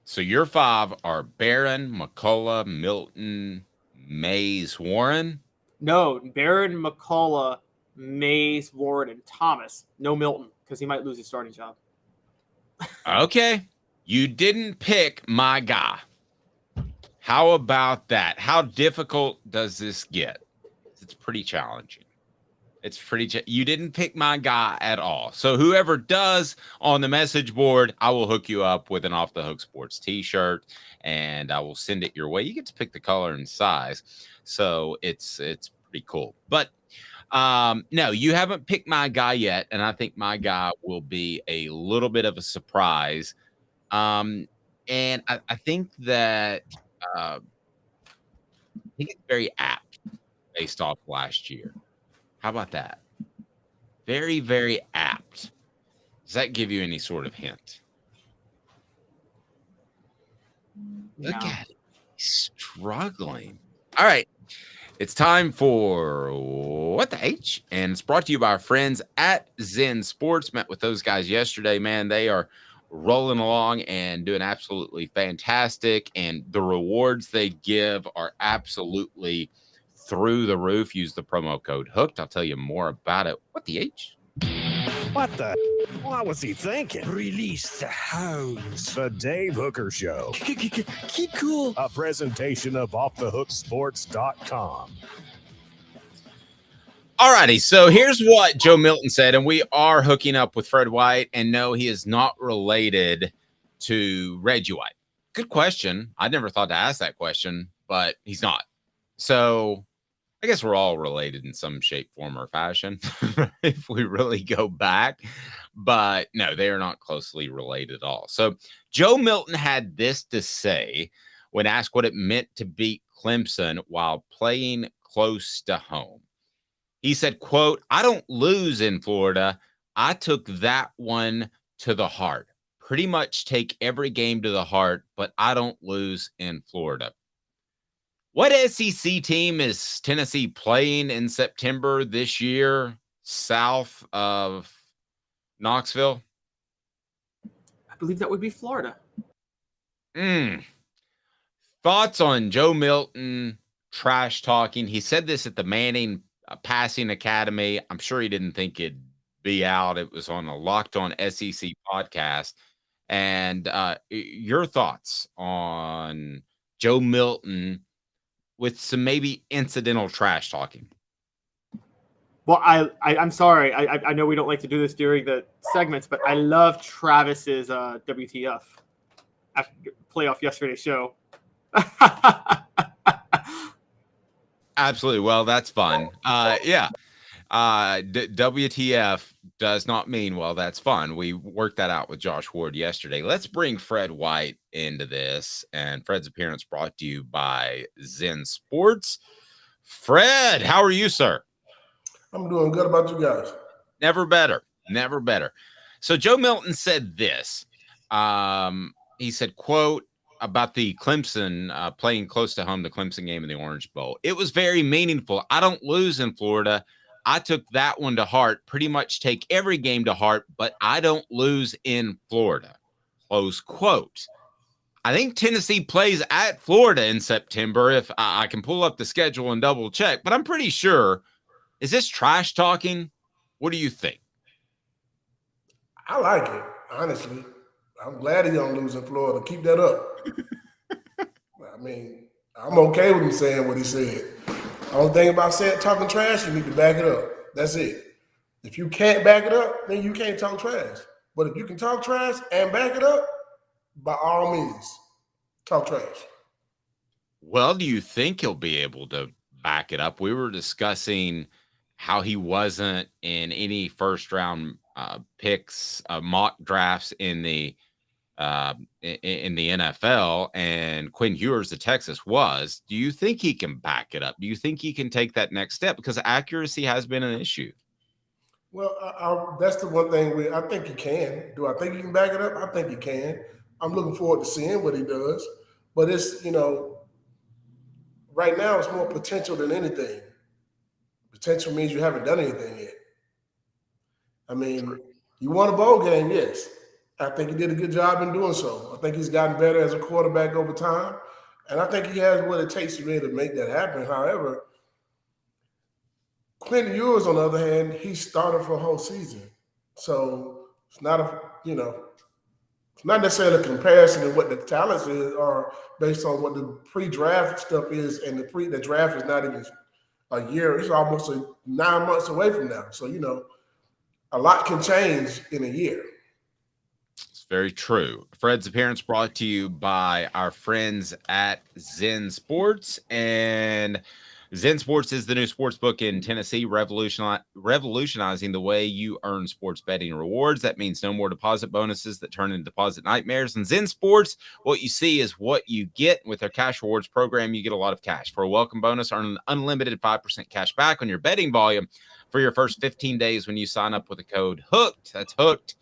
So your 5 are Barron, McCullough, Milton, Mays, Warren. No, Barron, McCullough, Mays, Warren, and Thomas. No Milton, because he might lose his starting job. Okay. You didn't pick my guy. How about that? How difficult does this get? It's pretty challenging. You didn't pick my guy at all. So whoever does on the message board, I will hook you up with an Off the Hook Sports t-shirt, and I will send it your way. You get to pick the color and size. So it's pretty cool. But no, you haven't picked my guy yet, and I think my guy will be a little bit of a surprise. And I think that I think it's very apt based off last year. How about that? Very, very apt. Does that give you any sort of hint? Look at it. He's struggling. All right. It's time for What the H? And it's brought to you by our friends at Zen Sports. Met with those guys yesterday, man. They are rolling along and doing absolutely fantastic. And the rewards they give are absolutely through the roof. Use the promo code HOOKED. I'll tell you more about it. What the H? What the? What was he thinking? Release the hounds. The Dave Hooker Show. Keep cool. A presentation of OffTheHookSports.com. All righty. So here's what Joe Milton said, and we are hooking up with Fred White. And no, he is not related to Reggie White. Good question. I never thought to ask that question, but he's not. So I guess we're all related in some shape, form, or fashion if we really go back. But no, they are not closely related at all. So Joe Milton had this to say when asked what it meant to beat Clemson while playing close to home. He said, quote, "I don't lose in Florida. I took that one to the heart. Pretty much take every game to the heart, but I don't lose in Florida." What SEC team is Tennessee playing in September this year south of Knoxville? I believe that would be Florida. Thoughts on Joe Milton trash talking? He said this at the Manning Passing Academy. I'm sure he didn't think it'd be out. It was on a Locked On SEC podcast. And your thoughts on Joe Milton with some maybe incidental trash talking? Well, I'm sorry. I know we don't like to do this during the segments, but I love Travis's WTF after playoff yesterday's show. Absolutely. Well, that's fun. Yeah. WTF does not mean, well, that's fun. We worked that out with Josh Ward yesterday. Let's bring Fred White into this. And Fred's appearance brought to you by Zen Sports. Fred, how are you, sir? I'm doing good. About you guys? Never better. Never better. So Joe Milton said this. He said, quote, about the Clemson playing close to home, the Clemson game in the Orange Bowl. It was very meaningful. I don't lose in Florida. I took that one to heart, pretty much take every game to heart, but I don't lose in Florida. Close quote. I think Tennessee plays at Florida in September. If I can pull up the schedule and double check, but I'm pretty sure. Is this trash talking? What do you think? I like it, honestly. I'm glad he don't lose in Florida. Keep that up. I mean, I'm okay with him saying what he said. Only thing about talking trash, you need to back it up. That's it. If you can't back it up, then you can't talk trash. But if you can talk trash and back it up, by all means, talk trash. Well, do you think he'll be able to back it up? We were discussing how he wasn't in any first round picks, mock drafts in the NFL, and Quinn Ewers of Texas was. Do you think he can back it up? Do you think he can take that next step? Because accuracy has been an issue. Well, that's the one thing I think he can. Do I think he can back it up? I think he can. I'm looking forward to seeing what he does. But it's, right now it's more potential than anything. Potential means you haven't done anything yet. I mean, you won a bowl game, yes. I think he did a good job in doing so. I think he's gotten better as a quarterback over time. And I think he has what it takes to really make that happen. However, Quinn Ewers, on the other hand, he started for a whole season. So it's not it's not necessarily a comparison of what the talents is or based on what the pre-draft stuff is, and the draft is not even a year. It's almost 9 months away from now. So, a lot can change in a year. It's very true. Fred's appearance brought to you by our friends at Zen Sports. And Zen Sports is the new sports book in Tennessee, revolutionizing the way you earn sports betting rewards. That means no more deposit bonuses that turn into deposit nightmares. And Zen Sports, what you see is what you get. With their cash rewards program, you get a lot of cash. For a welcome bonus, earn an unlimited 5% cash back on your betting volume for your first 15 days when you sign up with the code HOOKED. That's HOOKED.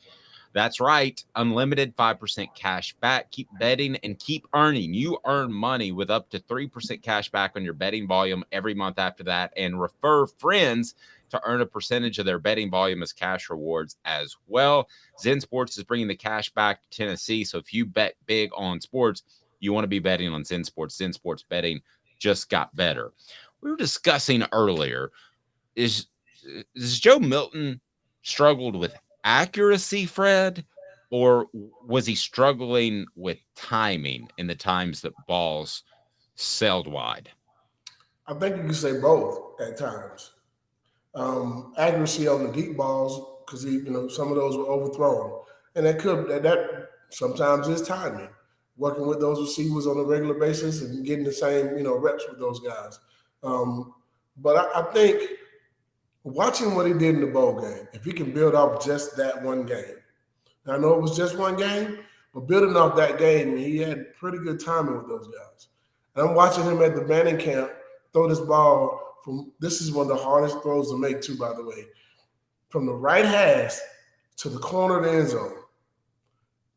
That's right. Unlimited 5% cash back. Keep betting and keep earning. You earn money with up to 3% cash back on your betting volume every month after that. And refer friends to earn a percentage of their betting volume as cash rewards as well. Zen Sports is bringing the cash back to Tennessee. So if you bet big on sports, you want to be betting on Zen Sports. Zen Sports betting just got better. We were discussing earlier, is Joe Milton struggled with accuracy, Fred, or was he struggling with timing in the times that balls sailed wide? I think you can say both at times. Accuracy on the deep balls, because some of those were overthrown, and that sometimes is timing. Working with those receivers on a regular basis and getting the same reps with those guys. But I think watching what he did in the bowl game, if he can build off just that one game. I know it was just one game, but building off that game, he had pretty good timing with those guys. And I'm watching him at the Manning camp throw this ball this is one of the hardest throws to make too, by the way, from the right hash to the corner of the end zone.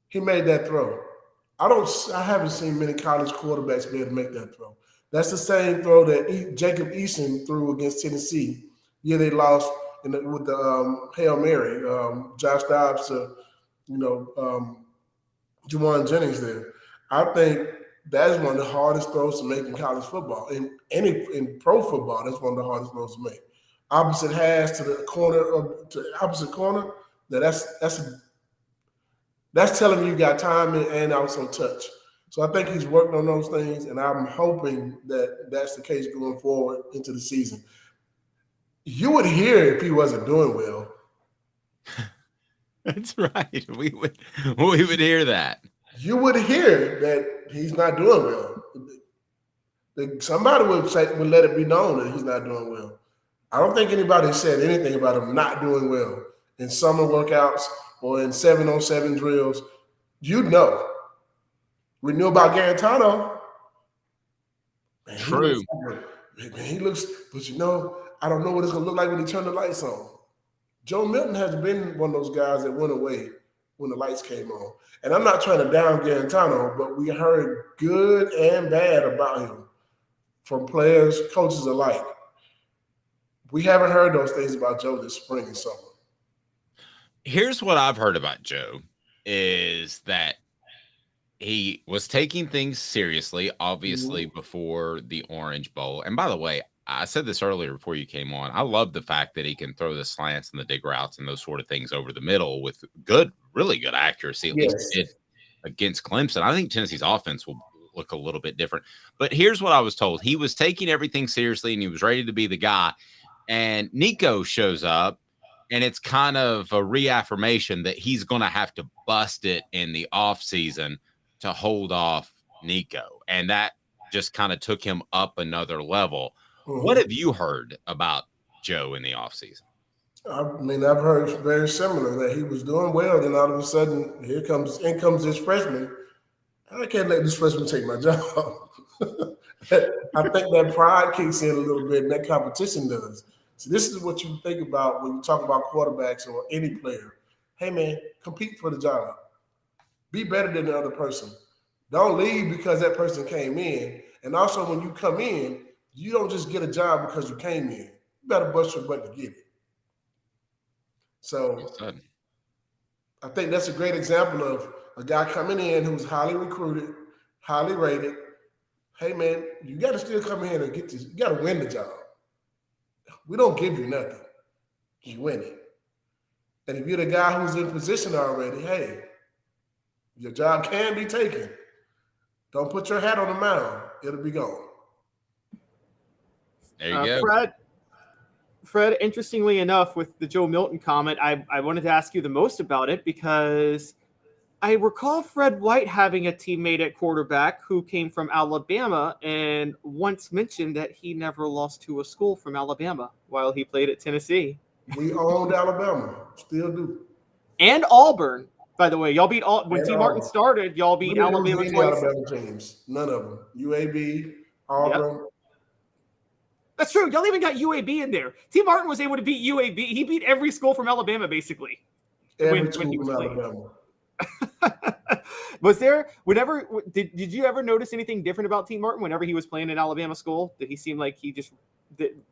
He made that throw. I haven't seen many college quarterbacks be able to make that throw. That's the same throw that Jacob Eason threw against Tennessee. Yeah, they lost with the Hail Mary, Josh Dobbs to, Juwan Jennings there. I think that is one of the hardest throws to make in college football. In pro football, that's one of the hardest throws to make. Opposite hash to the opposite corner. That's telling you got time and also touch. So I think he's worked on those things, and I'm hoping that that's the case going forward into the season. You would hear if he wasn't doing well. That's right. We would hear that. You would hear that he's not doing well. Somebody would let it be known that he's not doing well. I don't think anybody said anything about him not doing well in summer workouts or in 7-on-7 drills. You know. We knew about Garantano. Man, True. He looks, but you know, I don't know what it's going to look like when he turn the lights on. Joe Milton has been one of those guys that went away when the lights came on. And I'm not trying to down Garantano, but we heard good and bad about him from players, coaches alike. We haven't heard those things about Joe this spring and summer. Here's what I've heard about Joe is that he was taking things seriously, obviously, before the Orange Bowl. And by the way, I said this earlier before you came on. I love the fact that he can throw the slants and the dig routes and those sort of things over the middle with good, really good accuracy, at least he did against Clemson. I think Tennessee's offense will look a little bit different. But here's what I was told. He was taking everything seriously and he was ready to be the guy. And Nico shows up, and it's kind of a reaffirmation that he's going to have to bust it in the offseason to hold off Nico. And that just kind of took him up another level. What have you heard about Joe in the offseason? I mean, I've heard very similar that he was doing well. Then all of a sudden, in comes this freshman. I can't let this freshman take my job. I think that pride kicks in a little bit, and that competition does. So this is what you think about when you talk about quarterbacks or any player. Hey, man, compete for the job. Be better than the other person. Don't leave because that person came in. And also, when you come in, you don't just get a job because you came in. You better bust your butt to get it. So I think that's a great example of a guy coming in who's highly recruited, highly rated. Hey, man, you got to still come in and get this. You got to win the job. We don't give you nothing. You win it. And if you're the guy who's in position already, hey, your job can be taken. Don't put your hat on the mound. It'll be gone. There you go. Fred, interestingly enough, with the Joe Milton comment, I wanted to ask you the most about it because I recall Fred White having a teammate at quarterback who came from Alabama and once mentioned that he never lost to a school from Alabama while he played at Tennessee. We owned Alabama. Still do. And Auburn, by the way. Y'all beat when T. Martin started, y'all beat Alabama twice. Alabama teams. None of them. UAB, Auburn. Yep. That's true. Y'all even got UAB in there. T. Martin was able to beat UAB. He beat every school from Alabama, basically. Every school from Alabama. Was there did you ever notice anything different about T. Martin whenever he was playing at Alabama school? Did he seem like he just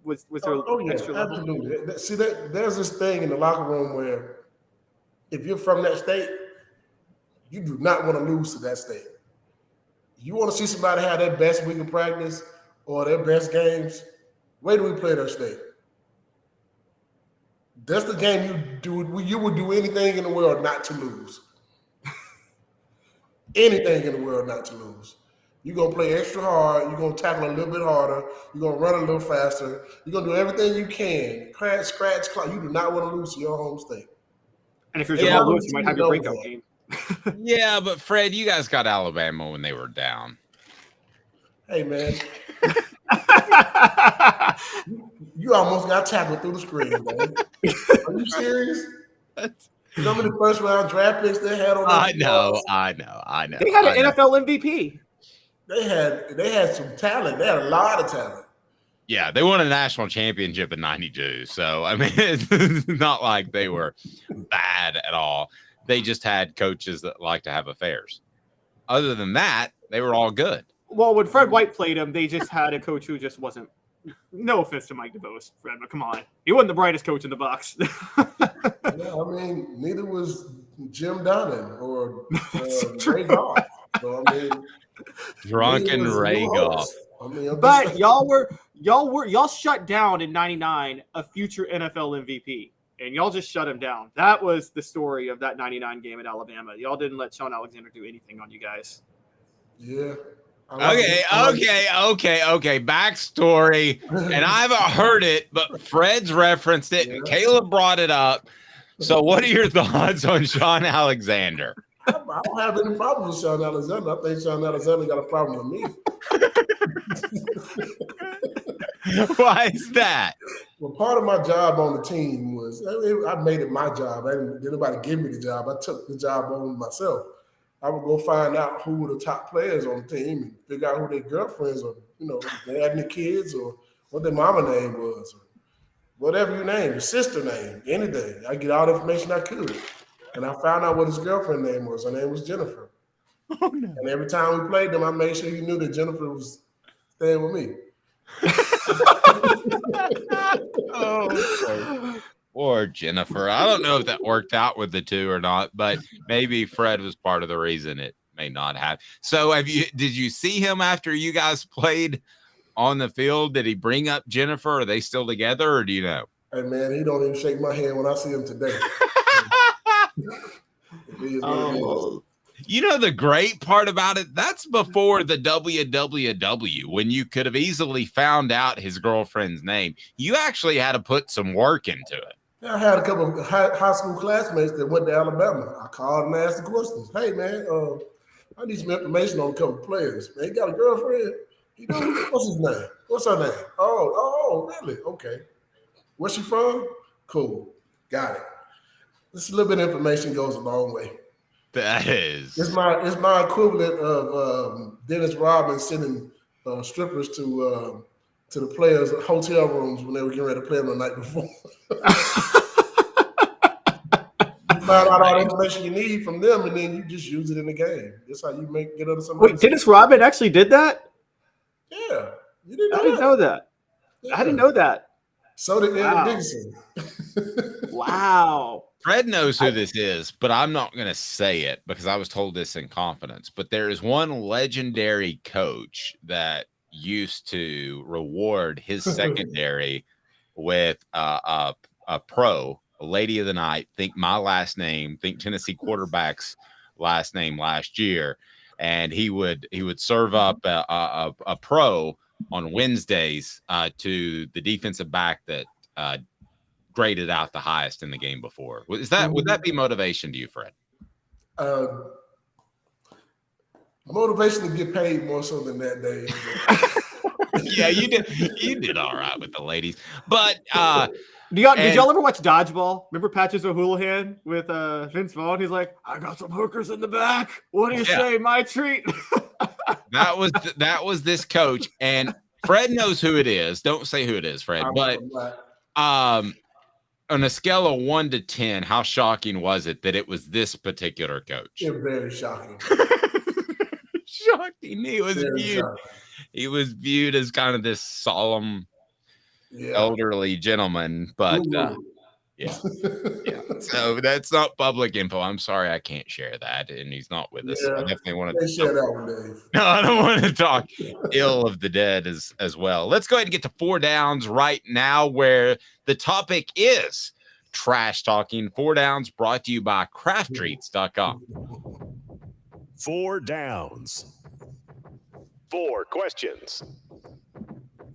was there extra level? Absolutely. See, there's this thing in the locker room where if you're from that state, you do not want to lose to that state. You want to see somebody have their best week of practice or their best games, where do we play their state? That's the game you would do anything in the world not to lose. Anything in the world not to lose. You're going to play extra hard. You're going to tackle a little bit harder. You're going to run a little faster. You're going to do everything you can. Scratch, clock. You do not want to lose to your home state. And if you're Jamal Lewis, you might have your breakout game. Yeah, but Fred, you guys got Alabama when they were down. Hey, man. You almost got tackled through the screen, man. Are you serious? You know how many first round draft picks they had on I know. They had an NFL MVP. They had some talent. They had a lot of talent. Yeah, they won a national championship in '92. So, I mean, it's not like they were bad at all. They just had coaches that like to have affairs. Other than that, they were all good. Well, when Fred White played him, they just had a coach who just wasn't. No offense to Mike DeBose, Fred, but come on. He wasn't the brightest coach in the box. Yeah, I mean, neither was Jim Donnan or Ray Goff. So, I mean, Drunken Ray Goff. I mean, but y'all shut down in '99 a future NFL MVP, and y'all just shut him down. That was the story of that '99 game at Alabama. Y'all didn't let Sean Alexander do anything on you guys. Yeah. Okay. Backstory, and I haven't heard it, but Fred's referenced it, and Caleb brought it up. So, what are your thoughts on Sean Alexander? I don't have any problem with Sean Alexander. I think Sean Alexander got a problem with me. Why is that? Well, part of my job on the team was I made it my job. I didn't anybody give me the job. I took the job on myself. I would go find out who were the top players on the team and figure out who their girlfriends or, if they had any kids or what their mama name was or whatever your name, your sister name, anything. I get all the information I could. And I found out what his girlfriend name was. Her name was Jennifer. Oh, no. And every time we played them, I made sure he knew that Jennifer was staying with me. Oh, poor Jennifer. I don't know if that worked out with the two or not, but maybe Fred was part of the reason it may not have. So did you see him after you guys played on the field? Did he bring up Jennifer? Are they still together, or do you know? Hey man, he don't even shake my hand when I see him today. You know the great part about it? That's before the WWW, when you could have easily found out his girlfriend's name. You actually had to put some work into it. I had a couple of high school classmates that went to Alabama. I called and asked the questions. Hey man, I need some information on a couple of players. Man, he got a girlfriend? What's his name? What's her name? Oh, really? Okay. Where's she from? Cool. Got it. Just a little bit of information goes a long way. That is. It's my equivalent of Dennis Rodman sending strippers to the players' hotel rooms when they were getting ready to play them the night before. You find out all the information you need from them, and then you just use it in the game. That's how you get under somebody. Wait, Dennis Rodman actually did that? Yeah, you didn't know I didn't know that. Yeah. I didn't know that. So did Eric Dickinson. Wow. Fred knows who this is, but I'm not going to say it because I was told this in confidence. But there is one legendary coach that used to reward his secondary with a pro, a lady of the night. Think my last name. Think Tennessee quarterback's last name last year, and he would serve up a pro on Wednesdays to the defensive back that graded out the highest in the game before. Would that be motivation to you, Fred? Motivation to get paid more so than that day. Yeah, you did all right with the ladies. But did y'all ever watch Dodgeball? Remember Patches O'Houlihan with Vince Vaughn? He's like, I got some hookers in the back. What do you say? My treat. That was this coach, and Fred knows who it is. Don't say who it is, Fred. But on a scale of 1 to 10, how shocking was it that it was this particular coach? It's very shocking. Shocking. He was viewed as kind of this solemn, elderly gentleman, but yeah. So that's not public info. I'm sorry I can't share that, and he's not with us. I definitely want to share that with Dave. No, I don't want to talk ill of the dead as well. Let's go ahead and get to 4 downs right now, where the topic is trash talking. 4 downs brought to you by crafttreats.com. 4 downs. 4 questions.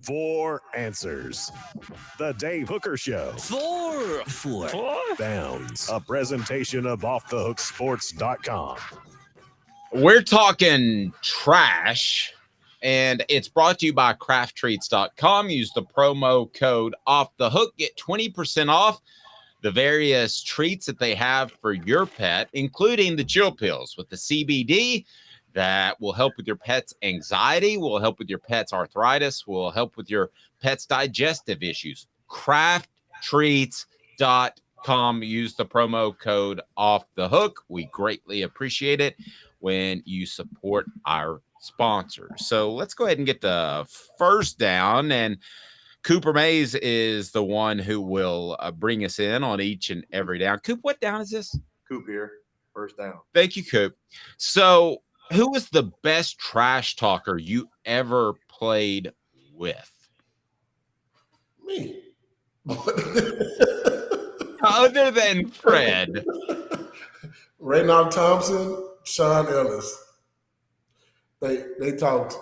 4 answers. The Dave Hooker Show. 4 downs. A presentation of offthehooksports.com. We're talking trash, and it's brought to you by crafttreats.com. Use the promo code offthehook. Get 20% off the various treats that they have for your pet, including the chill pills with the CBD that will help with your pet's anxiety, will help with your pet's arthritis, will help with your pet's digestive issues. Crafttreats.com. Use the promo code offthehook. We greatly appreciate it when you support our sponsors. So let's go ahead and get the first down, and Cooper Mays is the one who will bring us in on each and every down. Coop, what down is this? Coop here. First down. Thank you, Coop. So who was the best trash talker you ever played with? Me. Other than Fred. Raynold Thompson, Sean Ellis. They talked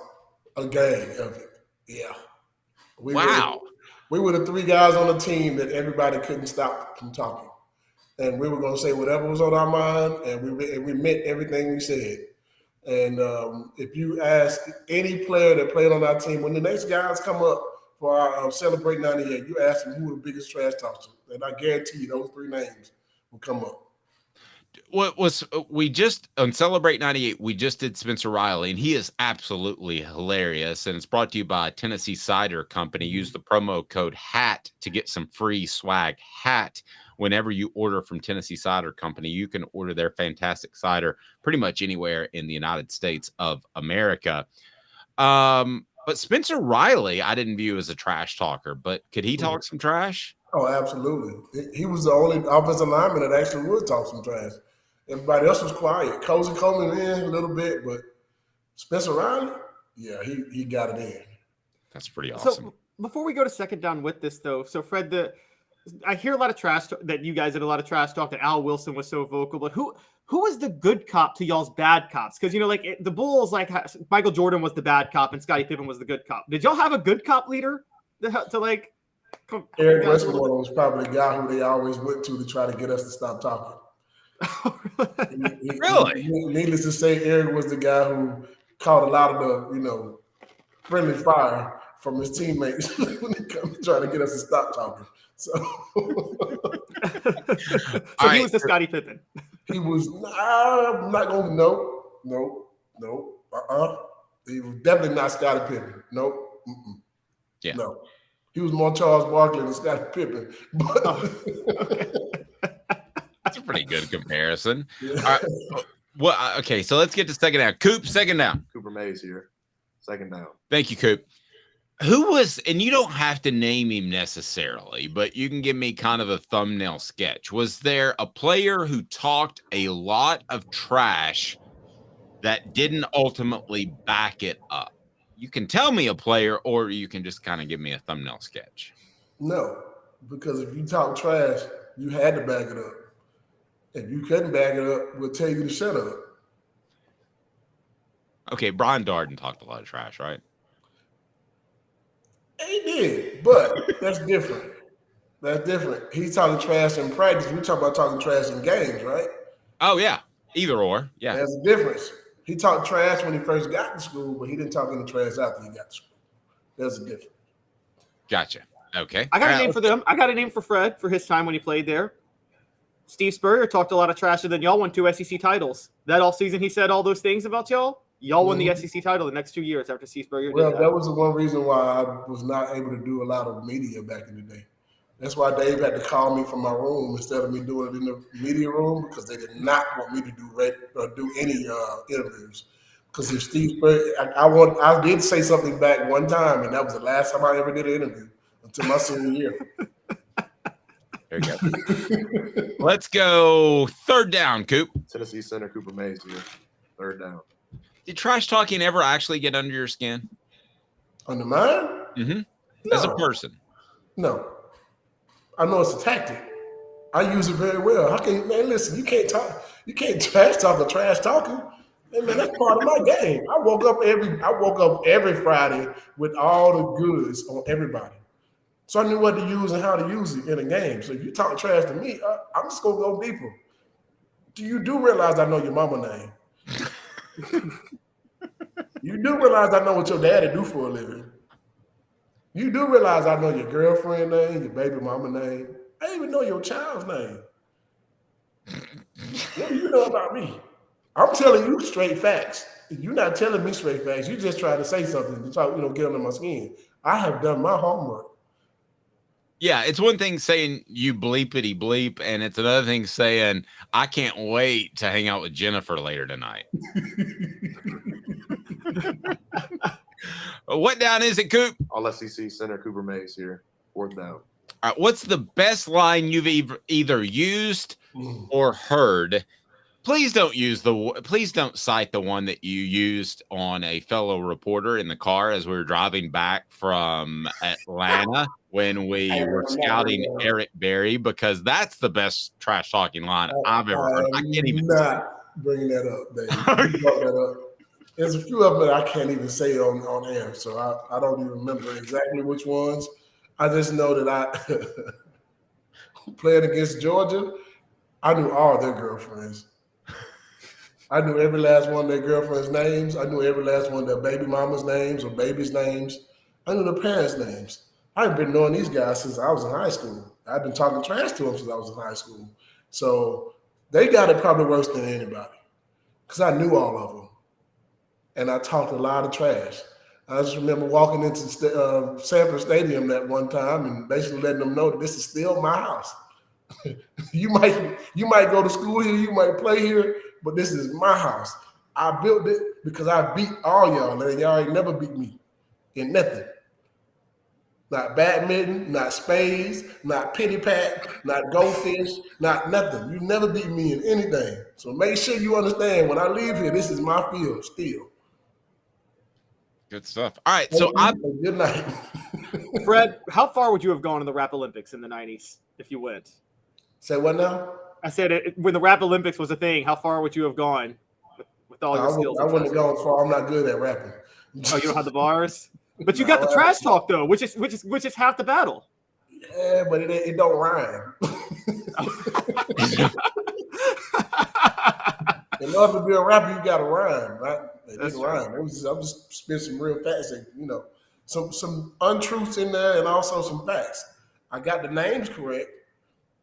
a gang of it. Yeah. We were the 3 guys on the team that everybody couldn't stop from talking. And we were going to say whatever was on our mind, and we meant everything we said. And if you ask any player that played on our team, when the next guys come up for our Celebrate 98. You asked them who the biggest trash talkers, and I guarantee you those 3 names will come up. What was we just on Celebrate 98, we just did Spencer Riley, and he is absolutely hilarious. And it's brought to you by Tennessee Cider Company. Use the promo code HAT to get some free swag. HAT. Whenever you order from Tennessee Cider Company, you can order their fantastic cider pretty much anywhere in the United States of America. But Spencer Riley, I didn't view as a trash talker, but could he talk some trash? Oh, absolutely. He was the only offensive lineman that actually would talk some trash. Everybody else was quiet. Cozy Coleman in a little bit, but Spencer Riley, yeah, he got it in. That's pretty awesome. So before we go to second down with this, though, so Fred, I hear a lot of trash that you guys did a lot of trash talk, that Al Wilson was so vocal, but who was the good cop to y'all's bad cops? Because, the Bulls, Michael Jordan was the bad cop and Scottie Pippen was the good cop. Did y'all have a good cop leader to Eric Westbrook was probably the guy who they always went to try to get us to stop talking. Really? Needless to say, Eric was the guy who caught a lot of the, friendly fire from his teammates when they come trying to get us to stop talking. So, he was the Scottie Pippen. He was. I'm not going to. No. He was definitely not Scottie Pippen. Nope. Yeah. No. He was more Charles Barkley than Scottie Pippen. But That's a pretty good comparison. Yeah. All right. Well, okay, so let's get to second down. Coop, second down. Cooper Mays here. Second down. Thank you, Coop. Who was, and you don't have to name him necessarily, but you can give me kind of a thumbnail sketch. Was there a player who talked a lot of trash that didn't ultimately back it up? You can tell me a player, or you can just kind of give me a thumbnail sketch. No, because if you talk trash, you had to back it up. If you couldn't back it up, we'll tell you to shut up. Okay, Brian Darden talked a lot of trash, right? He did, but that's different. That's different. He's talking trash in practice. We talk about talking trash in games, right? Oh, yeah. Either or. Yeah. There's a difference. He talked trash when he first got to school, but he didn't talk any trash after he got to school. There's a difference. Gotcha. Okay. I got a name for them. I got a name for Fred for his time when he played there. Steve Spurrier talked a lot of trash, and then y'all won 2 SEC titles. That all season he said all those things about y'all. Y'all won the SEC title the next 2 years after Steve Spurrier did that. That was the one reason why I was not able to do a lot of media back in the day. That's why Dave had to call me from my room instead of me doing it in the media room, because they did not want me to do any interviews. Because if Steve Spurrier, I did say something back one time, and that was the last time I ever did an interview until my senior year. There you go. Let's go third down, Coop. Tennessee center Cooper Mays here. Third down. Did trash talking ever actually get under your skin? Under mine? Mm-hmm. No. As a person? No. I know it's a tactic. I use it very well. Listen, you can't trash talk or trash talking. Hey, man, that's part of my game. I woke up every Friday with all the goods on everybody. So I knew what to use and how to use it in a game. So if you talk trash to me, I'm just going to go deeper. You do realize I know your mama name. You do realize I know what your daddy do for a living. You do realize I know your girlfriend name, your baby mama name. I even know your child's name. What do you know about me? I'm telling you straight facts. You're not telling me straight facts. You just trying to say something to try, get under my skin. I have done my homework. Yeah, it's one thing saying you bleepity bleep, and it's another thing saying, I can't wait to hang out with Jennifer later tonight. What down is it, Coop? All SEC center Cooper Mays here. Fourth down. All right, what's the best line you've either used or heard? Please don't cite the one that you used on a fellow reporter in the car as we were driving back from Atlanta when we were scouting Eric Berry, because that's the best trash talking line I've ever heard. I can't even bringing that up, Dave. You brought that up. There's a few of them that I can't even say on air, so I don't even remember exactly which ones. I just know that I playing against Georgia, I knew all their girlfriends. I knew every last one of their girlfriends' names. I knew every last one of their baby mama's names or babies' names. I knew their parents' names. I've been knowing these guys since I was in high school. I've been talking trash to them since I was in high school. So they got it probably worse than anybody because I knew all of them. And I talked a lot of trash. I just remember walking into Sanford Stadium that one time and basically letting them know that this is still my house. you might go to school here, you might play here, but this is my house. I built it because I beat all y'all, and y'all ain't never beat me in nothing. Not badminton, not spades, not pity pat, not goldfish, not nothing. You never beat me in anything. So make sure you understand when I leave here, this is my field still. Good stuff. All right, so good night. Fred, how far would you have gone in the Rap Olympics in the 90s if you went? Say what now? I said when the Rap Olympics was a thing, how far would you have gone with all your skills? I wouldn't have gone far. I'm not good at rapping. Oh, you don't have the bars? But you got the trash talk though, which is half the battle. Yeah, but it don't rhyme. In order to be a rapper, you got to rhyme, right? It didn't rhyme. I'm just spit some real facts, and some untruths in there, and also some facts. I got the names correct.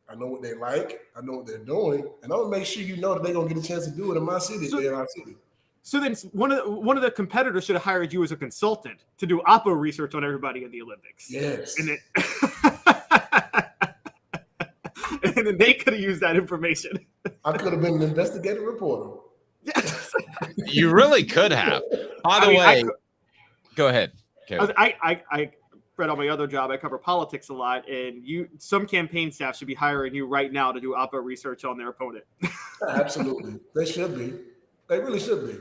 I know what they like. I know what they're doing, and I'm gonna make sure you know that they're gonna get a chance to do it in my city. In our city. So then one of the competitors should have hired you as a consultant to do oppo research on everybody in the Olympics. Yes. And then they could have used that information. I could have been an investigative reporter. Yes. You really could have. By the way, go ahead. I Fred, on my other job, I cover politics a lot, and some campaign staff should be hiring you right now to do oppo research on their opponent. Absolutely. They should be. They really should be.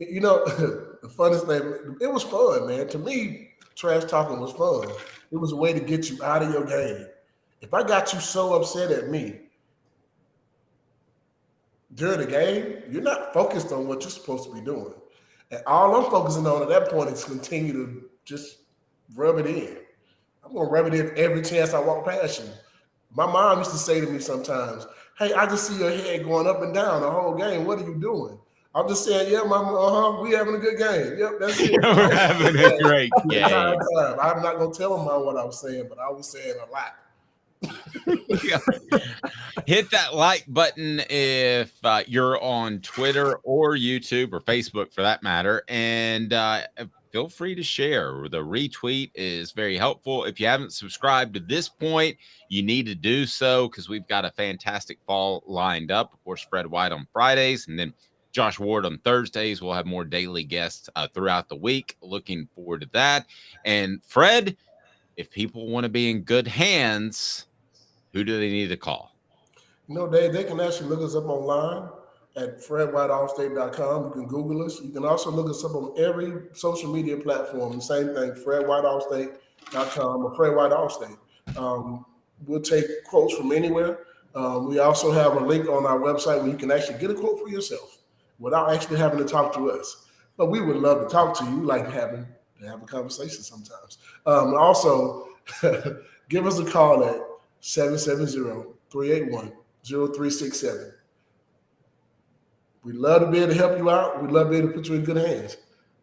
You know, the funnest thing, it was fun, man. To me, trash talking was fun. It was a way to get you out of your game. If I got you so upset at me during the game, you're not focused on what you're supposed to be doing. And all I'm focusing on at that point is continue to just rub it in. I'm going to rub it in every chance I walk past you. My mom used to say to me sometimes, hey, I just see your head going up and down the whole game. What are you doing? I'm just saying, yeah, mama, we having a good game. Yep, that's it. We're having a great game. I'm not going to tell them what I was saying, but I was saying a lot. Hit that like button if you're on Twitter or YouTube or Facebook for that matter. And feel free to share. The retweet is very helpful. If you haven't subscribed to this point, you need to do so because we've got a fantastic fall lined up. Of course, Fred White on Fridays and then Josh Ward on Thursdays. We'll have more daily guests throughout the week. Looking forward to that. And Fred, if people want to be in good hands, who do they need to call? You know, they can actually look us up online at fredwhiteallstate.com. You can Google us. You can also look us up on every social media platform. The same thing, fredwhiteallstate.com or Fred White Allstate. We'll take quotes from anywhere. We also have a link on our website where you can actually get a quote for yourself without actually having to talk to us. But we would love to talk to you, like to have a conversation sometimes. Also, give us a call at 770-381-0367. We'd love to be able to help you out. We'd love to be able to put you in good hands.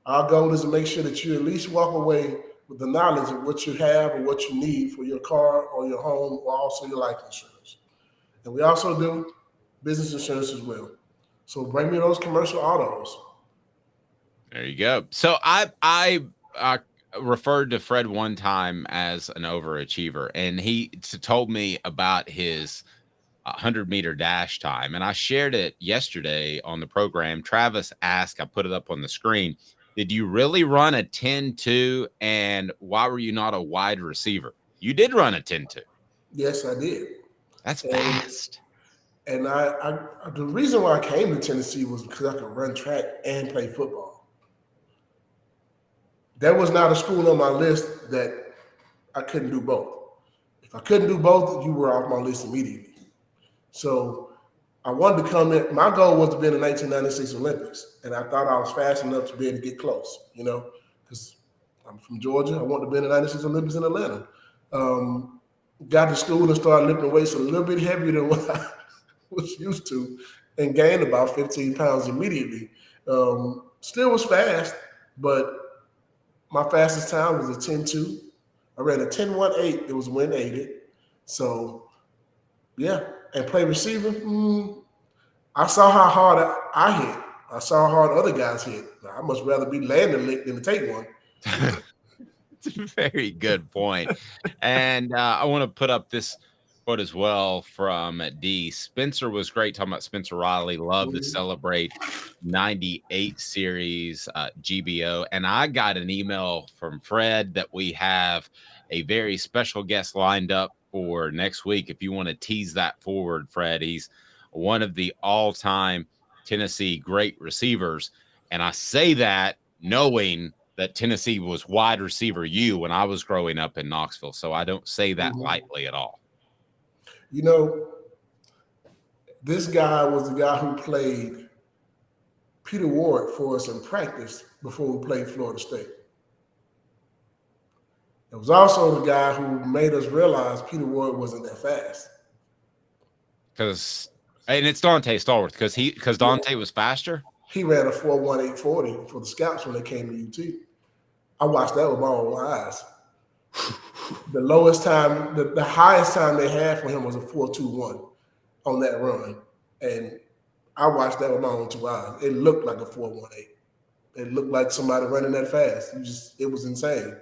Our goal is to make sure that you at least walk away with the knowledge of what you have and what you need for your car or your home or also your life insurance. And we also do business insurance as well. So bring me those commercial autos. There you go. So I referred to Fred one time as an overachiever, and he told me about his 100-meter dash time, and I shared it yesterday on the program. Travis asked, I put it up on the screen, did you really run a 10-2, and why were you not a wide receiver? You did run a 10-2. Yes, I did. That's fast. And I the reason why I came to Tennessee was because I could run track and play football. There was not a school on my list that I couldn't do both. If I couldn't do both, you were off my list immediately. So I wanted to come in. My goal was to be in the 1996 Olympics, and I thought I was fast enough to be able to get close, because I'm from Georgia. I wanted to be in the 96 Olympics in Atlanta. Got to school and started lifting weights a little bit heavier than what I was used to and gained about 15 pounds immediately. Still was fast, but my fastest time was a 10-2. I ran a 10.18. It was wind aided. So, yeah. And play receiver, I saw how hard I hit. I saw how hard other guys hit. I much rather be landing lick than to take one. It's a very good point. And I want to put up this quote as well from D. Spencer was great talking about Spencer Riley. Love to celebrate 98 series GBO. And I got an email from Fred that we have a very special guest lined up for next week. If you want to tease that forward, Fred, he's one of the all-time Tennessee great receivers. And I say that knowing that Tennessee was wide receiver U when I was growing up in Knoxville. So I don't say that lightly at all. You know, this guy was the guy who played Peter Ward for us in practice before we played Florida State. It was also the guy who made us realize Peter Ward wasn't that fast. And it's Dante Stallworth because Dante was faster. He ran a 4.1840 for the Scouts when they came to UT. I watched that with my own eyes. The lowest time, the highest time they had for him was a 4.21 on that run. And I watched that with my own 2 eyes. It looked like a 4.18. It looked like somebody running that fast. It was insane.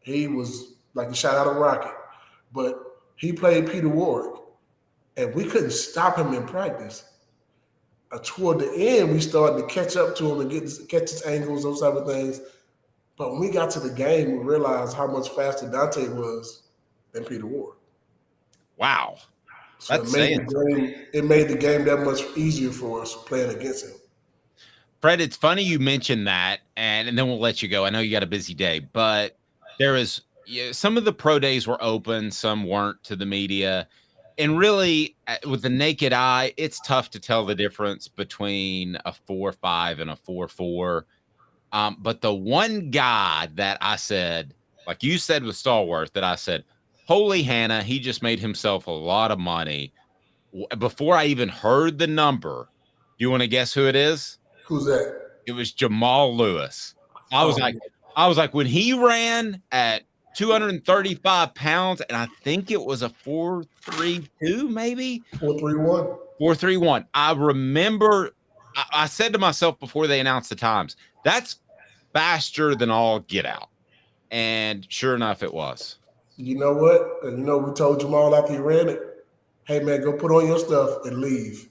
He was like a shot out of a rocket. But he played Peter Ward, and we couldn't stop him in practice. Toward the end, we started to catch up to him and catch his angles, those type of things. But when we got to the game, we realized how much faster Dante was than Peter Ward. Wow. So it made the game that much easier for us playing against him. Fred, it's funny you mentioned that, and then we'll let you go. I know you got a busy day, but there is some of the pro days were open, some weren't to the media. And really, with the naked eye, it's tough to tell the difference between a 4.5 and a 4.4. But the one guy that I said, like you said with Stallworth, that I said, holy Hannah, he just made himself a lot of money. Before I even heard the number, do you want to guess who it is? Who's that? It was Jamal Lewis. I was like, when he ran at 235 pounds, and I think it was a 4.32, maybe 4.31. 4.31. I remember I said to myself before they announced the times, that's faster than all get out. And sure enough, it was. You know what? And we told Jamal after he ran it, hey man, go put on your stuff and leave.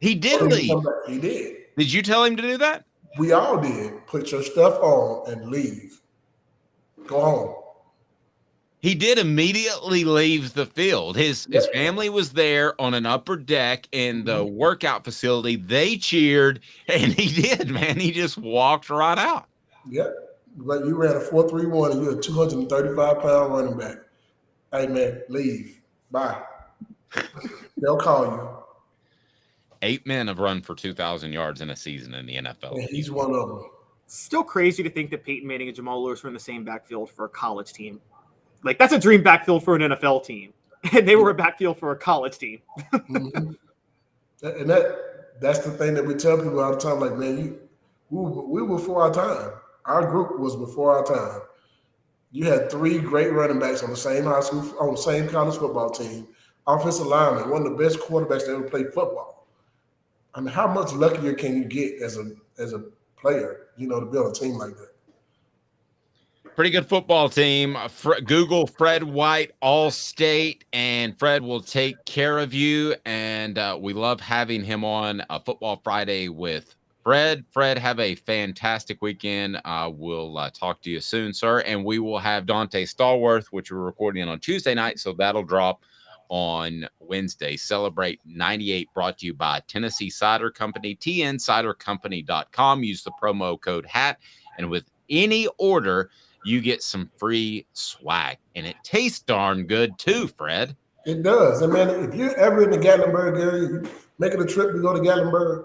He did leave. He did. Did you tell him to do that? We all did. Put your stuff on and leave. Go home. He did immediately leave the field. His family was there on an upper deck in the workout facility. They cheered, and he did, man. He just walked right out. Yeah. Like you ran a 4.31 and you're a 235-pound running back. Hey, man, leave. Bye. They'll call you. 8 men have run for 2,000 yards in a season in the NFL. And he's one of them. Still crazy to think that Peyton Manning and Jamal Lewis were in the same backfield for a college team. Like, that's a dream backfield for an NFL team. And they were a backfield for a college team. And that's the thing that we tell people all the time. Like, man, we were before our time. Our group was before our time. You had 3 great running backs on the same high school, on the same college football team. Offensive lineman, one of the best quarterbacks that ever played football. I mean, how much luckier can you get as a player, to be on a team like that? Pretty good football team. Google Fred White All-State, and Fred will take care of you. And we love having him on a Football Friday with Fred. Fred, have a fantastic weekend. We'll talk to you soon, sir. And we will have Dante Stallworth, which we're recording on Tuesday night, so that'll drop on Wednesday. Celebrate 98, brought to you by Tennessee Cider Company, tncidercompany.com. Use the promo code HAT, and with any order, you get some free swag. And it tastes darn good too, Fred. It does. And man, if you're ever in the Gatlinburg area, you're making a trip to go to Gatlinburg,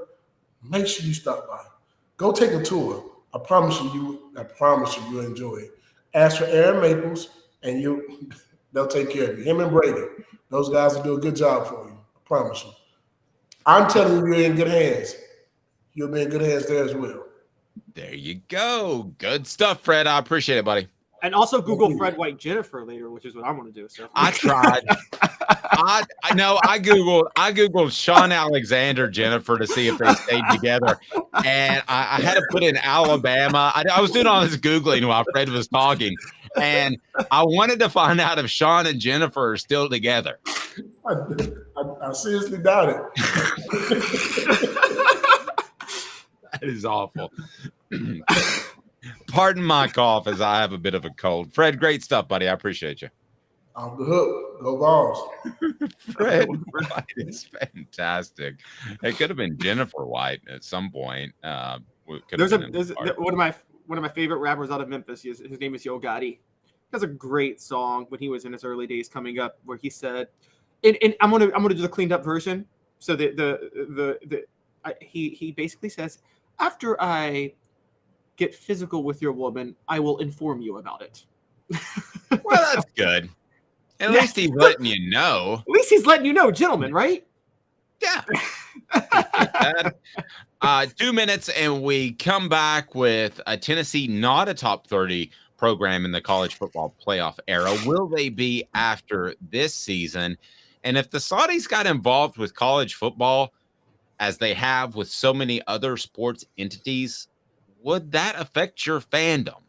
make sure you stop by. Go take a tour. I promise you you'll enjoy it. Ask for Aaron Maples, and they'll take care of you. Him and Brady. Those guys will do a good job for you. I promise you. I'm telling you, you're in good hands. You'll be in good hands there as well. There you go. Good stuff, Fred. I appreciate it, buddy. And also Google Fred White Jennifer later, which is what I want to do. So I tried. I know I googled Sean Alexander Jennifer to see if they stayed together, and I had to put in Alabama. I was doing all this googling while Fred was talking, and I wanted to find out if Sean and Jennifer are still together. I seriously doubt it. That is awful. Pardon my cough as I have a bit of a cold. Fred, great stuff, buddy. I appreciate you. Off the hook. Go Vols. Fred White is fantastic. It could have been Jennifer White at some point. There's one of my favorite rappers out of Memphis. His name is Yo Gotti. He has a great song when he was in his early days coming up, where he said, and I'm gonna do the cleaned up version. So he basically says, after I get physical with your woman, I will inform you about it. Well, that's good. At least he's letting you know. At least he's letting you know, gentlemen, right? Yeah. 2 minutes, and we come back with Tennessee, not a top 30 program in the college football playoff era. Will they be after this season? And if the Saudis got involved with college football, as they have with so many other sports entities, would that affect your fandom?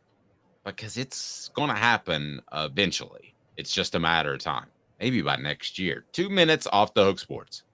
Because it's going to happen eventually. It's just a matter of time. Maybe by next year. 2 minutes off the hook sports.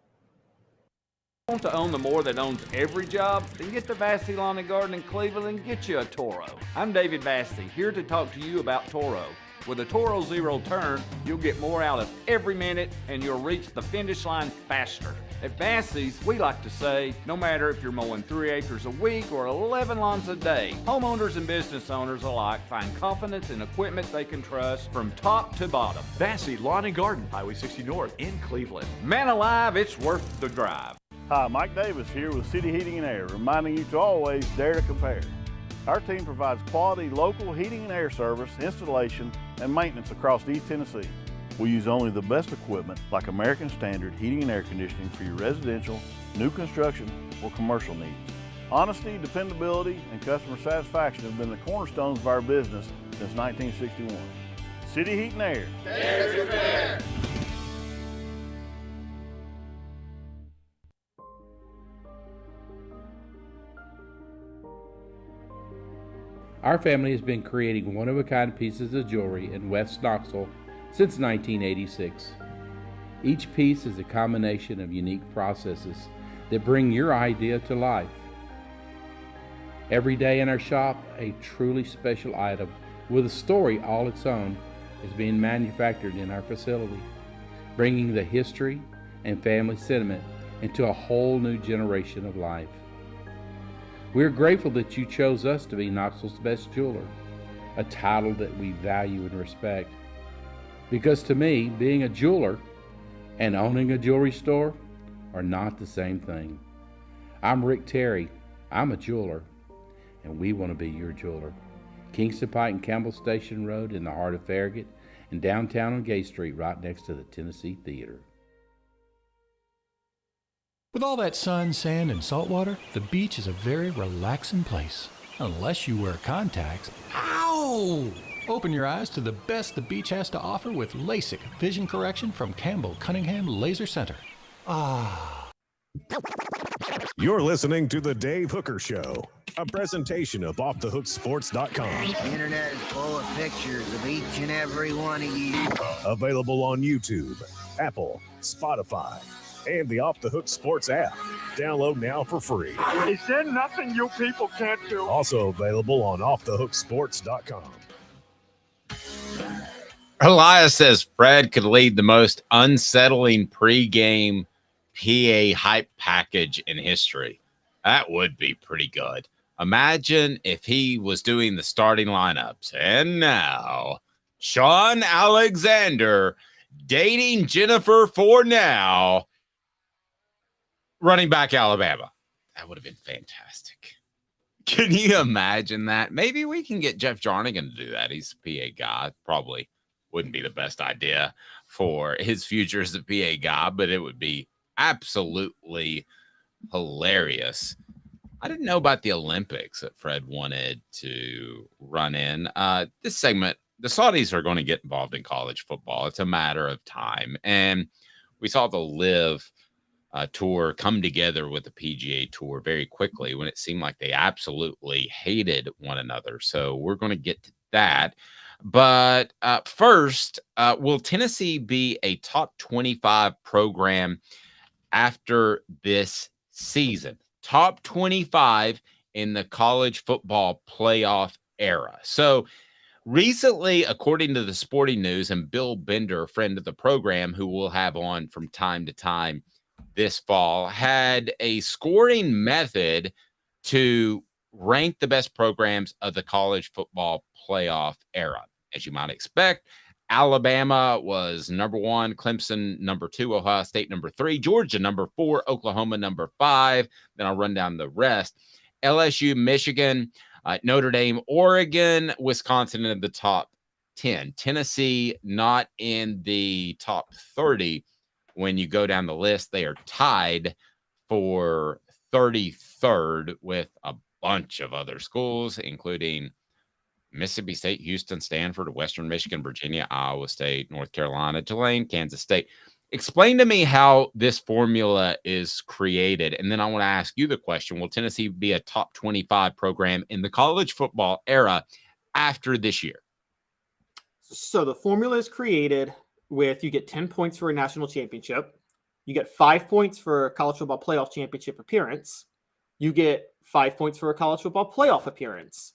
Want to own the more that owns every job? Then get to Vassy Lawn and Garden in Cleveland and get you a Toro. I'm David Vassy, here to talk to you about Toro. With a Toro Zero Turn, you'll get more out of every minute and you'll reach the finish line faster. At Vassy's, we like to say, no matter if you're mowing 3 acres a week or 11 lawns a day, homeowners and business owners alike find confidence in equipment they can trust from top to bottom. Vassy Lawn and Garden, Highway 60 North in Cleveland. Man alive, it's worth the drive. Hi, Mike Davis here with City Heating and Air, reminding you to always dare to compare. Our team provides quality local heating and air service, installation, and maintenance across East Tennessee. We use only the best equipment like American Standard heating and air conditioning for your residential, new construction, or commercial needs. Honesty, dependability, and customer satisfaction have been the cornerstones of our business since 1961. City Heat and Air. Dare to compare. Our family has been creating one-of-a-kind pieces of jewelry in West Knoxville since 1986. Each piece is a combination of unique processes that bring your idea to life. Every day in our shop, a truly special item with a story all its own is being manufactured in our facility, bringing the history and family sentiment into a whole new generation of life. We're grateful that you chose us to be Knoxville's best jeweler, a title that we value and respect. Because to me, being a jeweler and owning a jewelry store are not the same thing. I'm Rick Terry. I'm a jeweler, and we want to be your jeweler. Kingston Pike and Campbell Station Road in the heart of Farragut, and downtown on Gay Street right next to the Tennessee Theater. With all that sun, sand, and salt water, the beach is a very relaxing place. Unless you wear contacts. Ow! Open your eyes to the best the beach has to offer with LASIK vision correction from Campbell Cunningham Laser Center. Ah. You're listening to The Dave Hooker Show, a presentation of OffTheHookSports.com. The internet is full of pictures of each and every one of you. Available on YouTube, Apple, Spotify, and the Off the Hook Sports app. Download now for free. Is there nothing you people can't do? Also available on OffTheHookSports.com. Elias says Fred could lead the most unsettling pregame PA hype package in history. That would be pretty good. Imagine if he was doing the starting lineups. And now, Sean Alexander dating Jennifer for now. Running back Alabama. That would have been fantastic. Can you imagine that? Maybe we can get Jeff Jarnigan to do that. He's a PA guy. Probably wouldn't be the best idea for his future as a PA guy, but it would be absolutely hilarious. I didn't know about the Olympics that Fred wanted to run in. This segment the Saudis are going to get involved in college football. It's a matter of time. And we saw the Live tour come together with the PGA Tour very quickly when it seemed like they absolutely hated one another. So we're going to get to that. But first, will Tennessee be a top 25 program after this season? Top 25 in the college football playoff era. So recently, according to the Sporting News, and Bill Bender, a friend of the program who we'll have on from time to time this fall, had a scoring method to rank the best programs of the college football playoff era. As you might expect, Alabama was number 1, Clemson number 2, Ohio State number 3, Georgia number 4, Oklahoma number 5. Then I'll run down the rest. LSU, Michigan, Notre Dame, Oregon, Wisconsin in the top 10. Tennessee not in the top 30. When you go down the list, they are tied for 33rd with a bunch of other schools, including Mississippi State, Houston, Stanford, Western Michigan, Virginia, Iowa State, North Carolina, Tulane, Kansas State. Explain to me how this formula is created. And then I want to ask you the question, will Tennessee be a top 25 program in the college football era after this year? So the formula is created with, you get 10 points for a national championship. You get 5 points for a college football playoff championship appearance. You get 5 points for a college football playoff appearance.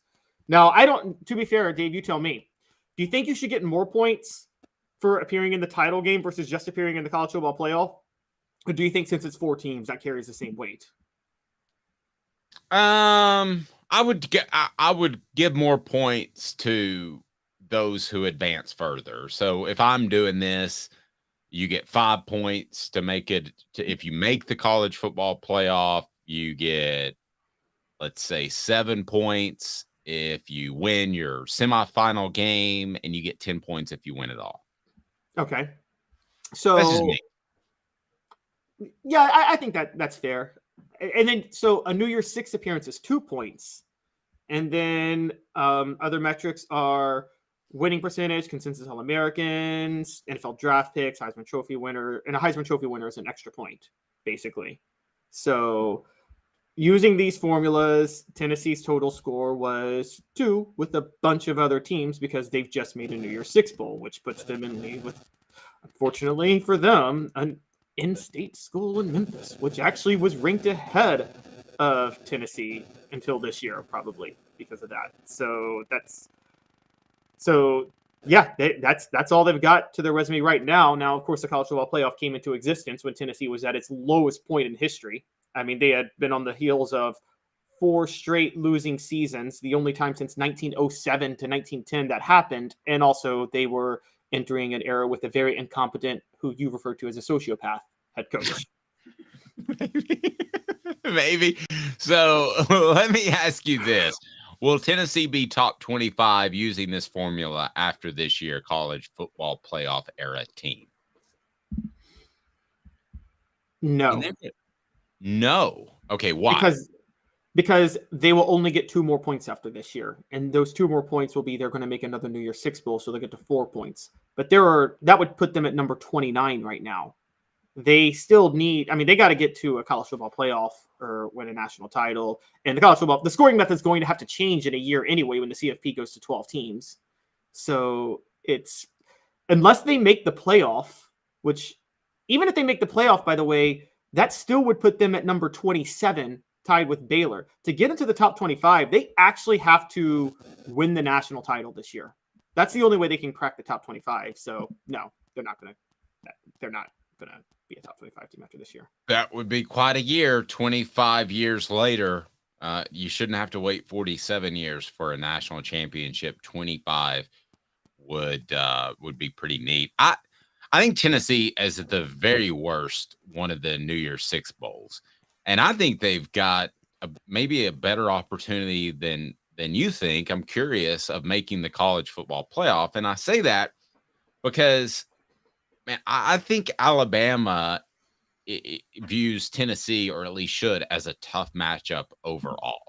Now, to be fair, Dave, you tell me, do you think you should get more points for appearing in the title game versus just appearing in the college football playoff? Or do you think since it's 4 teams, that carries the same weight? I would give more points to those who advance further. So if I'm doing this, you get 5 points to make it if you make the college football playoff, you get, let's say, 7 points if you win your semifinal game, and you get 10 points if you win it all. Okay. So that's just me. Yeah, I think that's fair. And then, so a New Year's 6 appearance is 2 points. And then other metrics are winning percentage, consensus All-Americans, NFL draft picks, Heisman Trophy winner, and a Heisman Trophy winner is an extra point, basically. So using these formulas, Tennessee's total score was 2 with a bunch of other teams because they've just made a New Year's 6 bowl, which puts them in league with, unfortunately for them, an in-state school in Memphis, which actually was ranked ahead of Tennessee until this year, probably because of that. That's all they've got to their resume right now. Now, of course, the college football playoff came into existence when Tennessee was at its lowest point in history. I mean, they had been on the heels of 4 straight losing seasons, the only time since 1907 to 1910 that happened. And also they were entering an era with a very incompetent, who you refer to as a sociopath, head coach. Maybe. So let me ask you this. Will Tennessee be top 25 using this formula after this year college football playoff era team? No. No. Okay, why? Because they will only get 2 more points after this year. And those 2 more points will be they're going to make another New Year's 6 bowl, so they'll get to 4 points. But that would put them at number 29 right now. They still need, they got to get to a college football playoff or win a national title. And the scoring method is going to have to change in a year anyway when the CFP goes to 12 teams. So unless they make the playoff, which even if they make the playoff, by the way, that still would put them at number 27, tied with Baylor. To get into the top 25, they actually have to win the national title this year. That's the only way they can crack the top 25. So no, they're not going to be a top 25 team after this year. That would be quite a year. 25 years later, you shouldn't have to wait 47 years for a national championship. 25 would be pretty neat. I think Tennessee is at the very worst one of the New Year's 6 bowls, and I think they've got maybe a better opportunity than you think. I'm curious of making the college football playoff, and I say that because, man, I think Alabama views Tennessee, or at least should, as a tough matchup overall.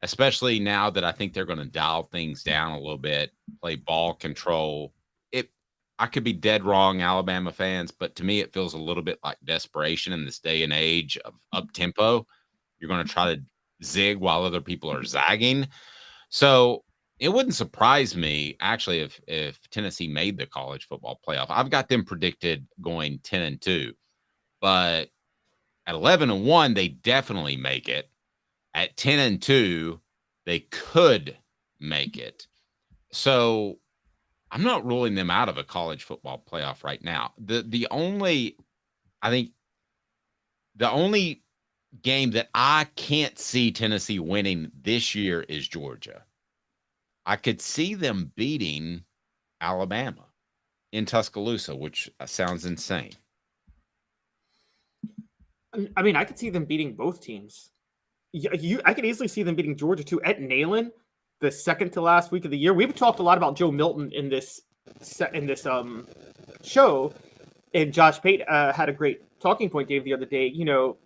especially now that I think they're going to dial things down a little bit, play ball control. I could be dead wrong, Alabama fans, but to me, it feels a little bit like desperation in this day and age of up tempo. You're going to try to zig while other people are zagging. So it wouldn't surprise me actually if Tennessee made the college football playoff. I've got them predicted going 10-2, but at 11-1, they definitely make it. At 10-2, they could make it. So I'm not ruling them out of a college football playoff right now. The only game that I can't see Tennessee winning this year is Georgia. I could see them beating Alabama in Tuscaloosa, which sounds insane. I mean, I could see them beating both teams. I could easily see them beating Georgia too at Neyland, the second to last week of the year. We've talked a lot about Joe Milton in this show, and Josh Pate had a great talking point, Dave, the other day. You know,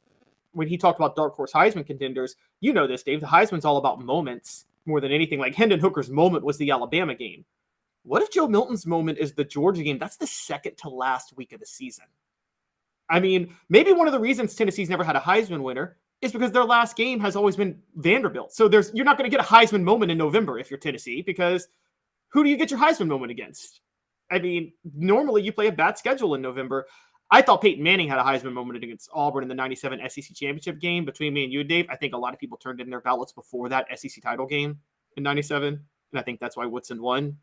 when he talked about dark horse Heisman contenders, you know this, Dave. The Heisman's all about moments more than anything. Like Hendon Hooker's moment was the Alabama game. What if Joe Milton's moment is the Georgia game? That's the second to last week of the season. I mean, maybe one of the reasons Tennessee's never had a Heisman winner is because their last game has always been Vanderbilt. So you're not going to get a Heisman moment in November if you're Tennessee, because who do you get your Heisman moment against? I mean, normally you play a bad schedule in November. I thought Peyton Manning had a Heisman moment against Auburn in the 97 SEC championship game between me and you, Dave. I think a lot of people turned in their ballots before that SEC title game in 97. And I think that's why Woodson won.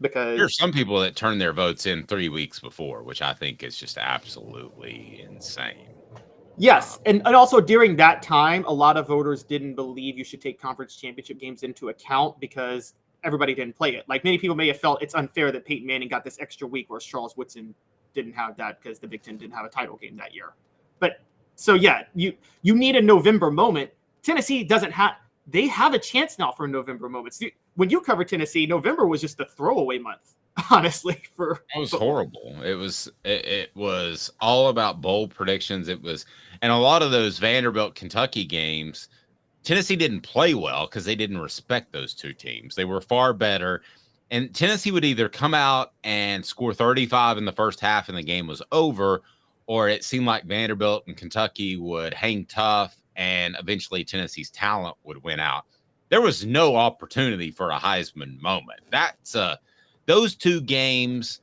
Because there's some people that turn their votes in 3 weeks before, which I think is just absolutely insane. Yes, and also during that time, a lot of voters didn't believe you should take conference championship games into account because everybody didn't play it. Like many people may have felt it's unfair that Peyton Manning got this extra week, whereas Charles Woodson didn't have that because the Big Ten didn't have a title game that year. But so yeah, you need a November moment. Tennessee doesn't have. They have a chance now for a November moment. When you cover Tennessee, November was just a throwaway month. Honestly, it was horrible. It was all about bold predictions. And a lot of those Vanderbilt Kentucky games, Tennessee didn't play well because they didn't respect those two teams. They were far better, and Tennessee would either come out and score 35 in the first half and the game was over, or it seemed like Vanderbilt and Kentucky would hang tough and eventually Tennessee's talent would win out. There was no opportunity for a Heisman moment. Those two games,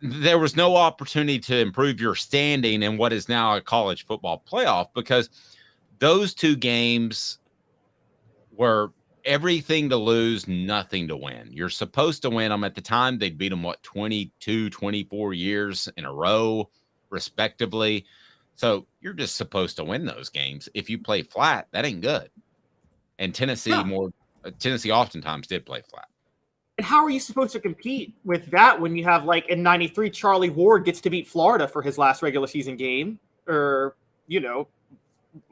there was no opportunity to improve your standing in what is now a college football playoff, because those two games were everything to lose, nothing to win. You're supposed to win them. At the time, they'd beat them, 22, 24 years in a row, respectively. So you're just supposed to win those games. If you play flat, that ain't good. And Tennessee oftentimes did play flat. And how are you supposed to compete with that when you have, like, in 93, Charlie Ward gets to beat Florida for his last regular season game, or, you know,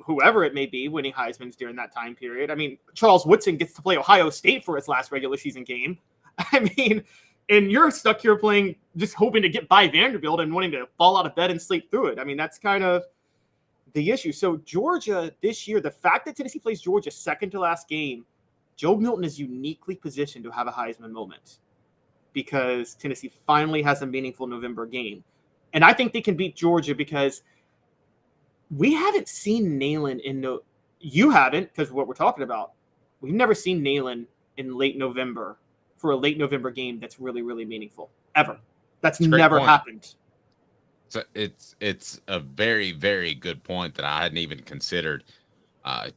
whoever it may be winning Heisman's during that time period. I mean, Charles Woodson gets to play Ohio State for his last regular season game. I mean, and you're stuck here playing, just hoping to get by Vanderbilt and wanting to fall out of bed and sleep through it. I mean, that's kind of the issue. So Georgia this year, the fact that Tennessee plays Georgia second to last game, Joe Milton is uniquely positioned to have a Heisman moment because Tennessee finally has a meaningful November game. And I think they can beat Georgia because we haven't seen Neyland you haven't, because what we're talking about. We've never seen Neyland in late November for a late November game that's really, really meaningful, ever. That's never happened. So it's a very, very good point that I hadn't even considered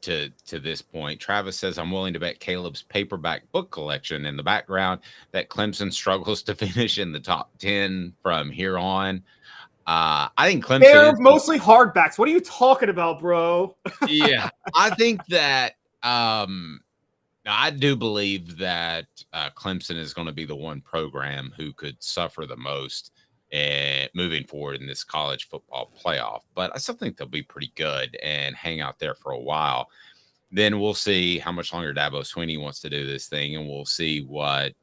to this point. Travis says, I'm willing to bet Caleb's paperback book collection in the background that Clemson struggles to finish in the top 10 from here on. I think Clemson. They're mostly hardbacks. What are you talking about, bro? Yeah, I think that I do believe that Clemson is going to be the one program who could suffer the most moving forward in this college football playoff. But I still think they'll be pretty good and hang out there for a while. Then we'll see how much longer Dabo Swinney wants to do this thing, and we'll see what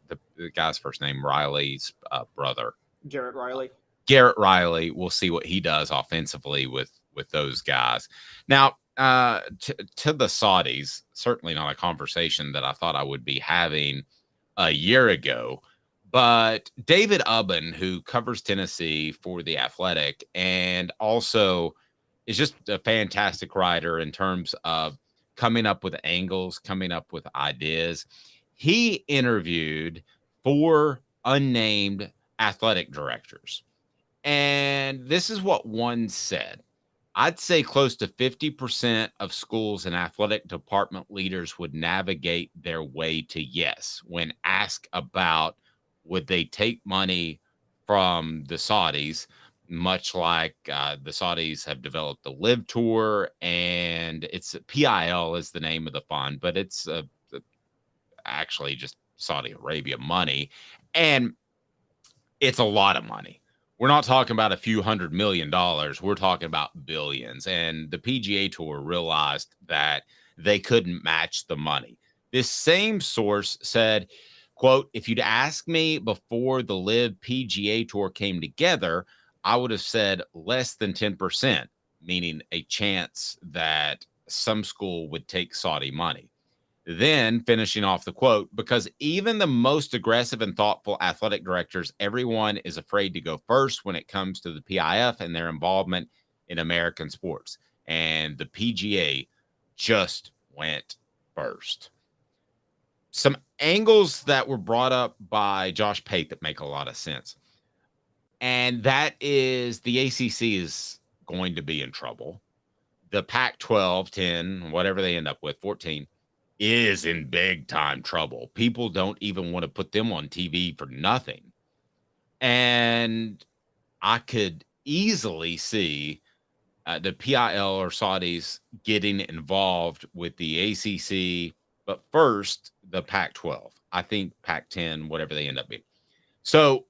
the guy's first name, Riley's brother. Garrett Riley. We'll see what he does offensively with those guys. Now, to the Saudis, certainly not a conversation that I thought I would be having a year ago. But David Ubben, who covers Tennessee for The Athletic and also is just a fantastic writer in terms of coming up with angles, coming up with ideas. He interviewed 4 unnamed athletic directors. And this is what one said. I'd say close to 50% of schools and athletic department leaders would navigate their way to yes when asked about would they take money from the Saudis, much like the Saudis have developed the Live Tour, and it's PIL is the name of the fund, but it's actually just Saudi Arabia money, and it's a lot of money. We're not talking about a few $100 million. We're talking about billions. And the PGA Tour realized that they couldn't match the money. This same source said, quote, if you'd asked me before the Live PGA Tour came together, I would have said less than 10%, meaning a chance that some school would take Saudi money. Then finishing off the quote, because even the most aggressive and thoughtful athletic directors, everyone is afraid to go first when it comes to the PIF and their involvement in American sports. And the PGA just went first. Some angles that were brought up by Josh Pate that make a lot of sense. And that is the ACC is going to be in trouble. The Pac-12, 10, whatever they end up with, 14, is in big time trouble. People don't even want to put them on TV for nothing. And I could easily see the PIL or Saudis getting involved with the ACC, but first the Pac-12. I think Pac-10, whatever they end up being. So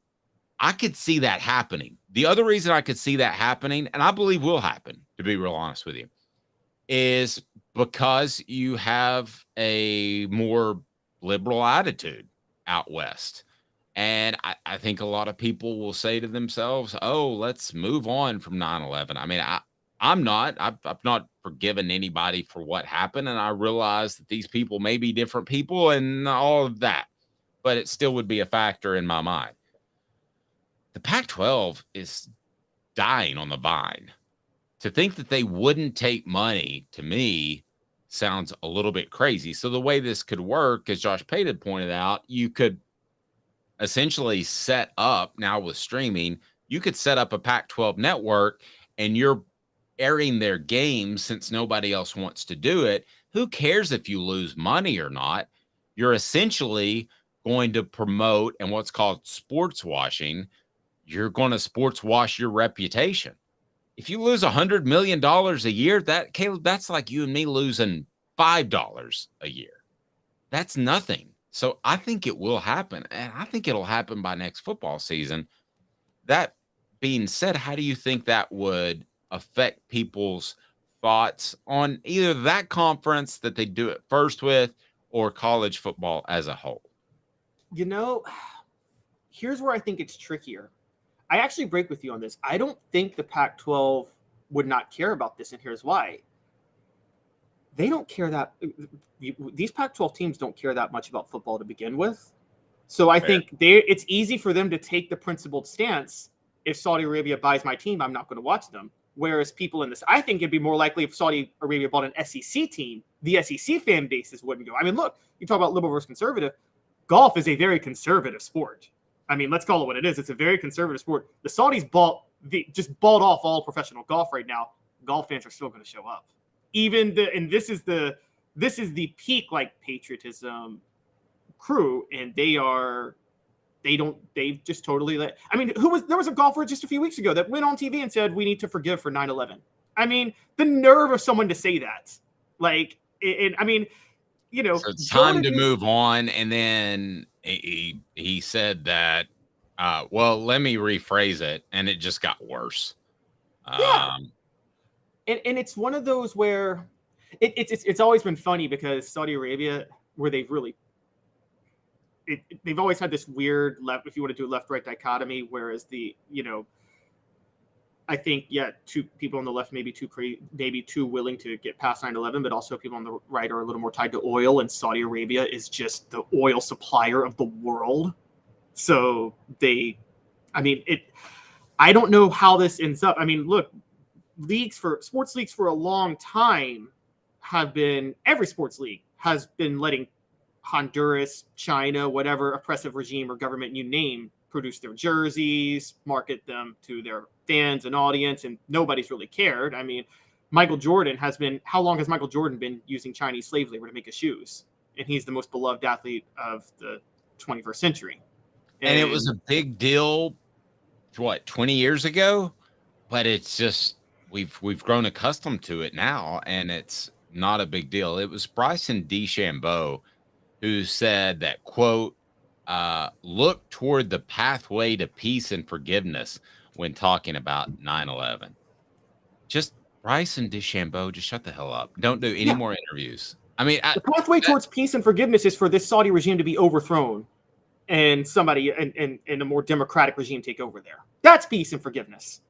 I could see that happening. The other reason I could see that happening, and I believe will happen, to be real honest with you, is because you have a more liberal attitude out west. And I think a lot of people will say to themselves, oh, let's move on from 9/11. I mean, I've not forgiven anybody for what happened. And I realize that these people may be different people and all of that, but it still would be a factor in my mind. The Pac-12 is dying on the vine. To think that they wouldn't take money, to me, sounds a little bit crazy. So the way this could work, as Josh Pate had pointed out, you could essentially set up, now with streaming, you could set up a Pac-12 network and you're airing their games since nobody else wants to do it. Who cares if you lose money or not? You're essentially going to promote and what's called sports washing. You're going to sports wash your reputation. If you lose $100 million a year, Caleb, that's like you and me losing $5 a year. That's nothing. So I think it will happen, and I think it'll happen by next football season. That being said, how do you think that would affect people's thoughts on either that conference that they do it first with or college football as a whole? You know, here's where I think it's trickier. I actually break with you on this. I don't think the Pac-12 would not care about this, and here's why. They don't care that these Pac-12 teams don't care that much about football to begin with. So I think it's easy for them to take the principled stance. If Saudi Arabia buys my team, I'm not going to watch them. Whereas people in this, I think it'd be more likely if Saudi Arabia bought an SEC team, the SEC fan bases wouldn't go. I mean, look, you talk about liberal versus conservative. Golf is a very conservative sport. I mean, let's call it what it is. It's a very conservative sport. The Saudis just bought off all professional golf right now. Golf fans are still going to show up. This is the peak like patriotism crew, and they've just totally let. I mean, there was a golfer just a few weeks ago that went on TV and said we need to forgive for 9/11. I mean, the nerve of someone to say that, like, I mean, you know, so it's time to move on. And then he said that, well, let me rephrase it. And it just got worse. Yeah. And it's one of those where it's always been funny because Saudi Arabia, where they've always had this weird left, if you want to do left-right dichotomy, whereas I think, two people on the left maybe too willing to get past 9/11, but also people on the right are a little more tied to oil, and Saudi Arabia is just the oil supplier of the world. So I don't know how this ends up. I mean, look, sports leagues for a long time every sports league has been letting Honduras, China, whatever oppressive regime or government you name, produce their jerseys, market them to their fans and audience, and nobody's really cared. I mean, how long has Michael Jordan been using Chinese slave labor to make his shoes? And he's the most beloved athlete of the 21st century. And it was a big deal, 20 years ago? But it's just, we've grown accustomed to it now, and it's not a big deal. It was Bryson DeChambeau who said that, quote, look toward the pathway to peace and forgiveness when talking about 9/11. Just Bryson DeChambeau, just shut the hell up. Don't do any more interviews. I mean, the pathway towards peace and forgiveness is for this Saudi regime to be overthrown and somebody and a more democratic regime take over there. That's peace and forgiveness.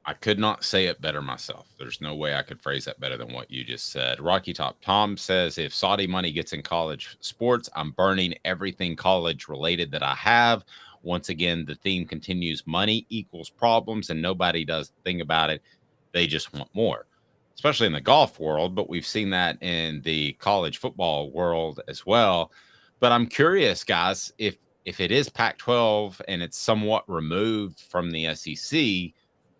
I could not say it better myself. There's no way I could phrase that better than what you just said. Rocky Top Tom says, if Saudi money gets in college sports, I'm burning everything college related that I have. Once again, the theme continues. Money equals problems, and nobody does a thing about it. They just want more, especially in the golf world. But we've seen that in the college football world as well. But I'm curious, guys, if it is Pac-12 and it's somewhat removed from the SEC,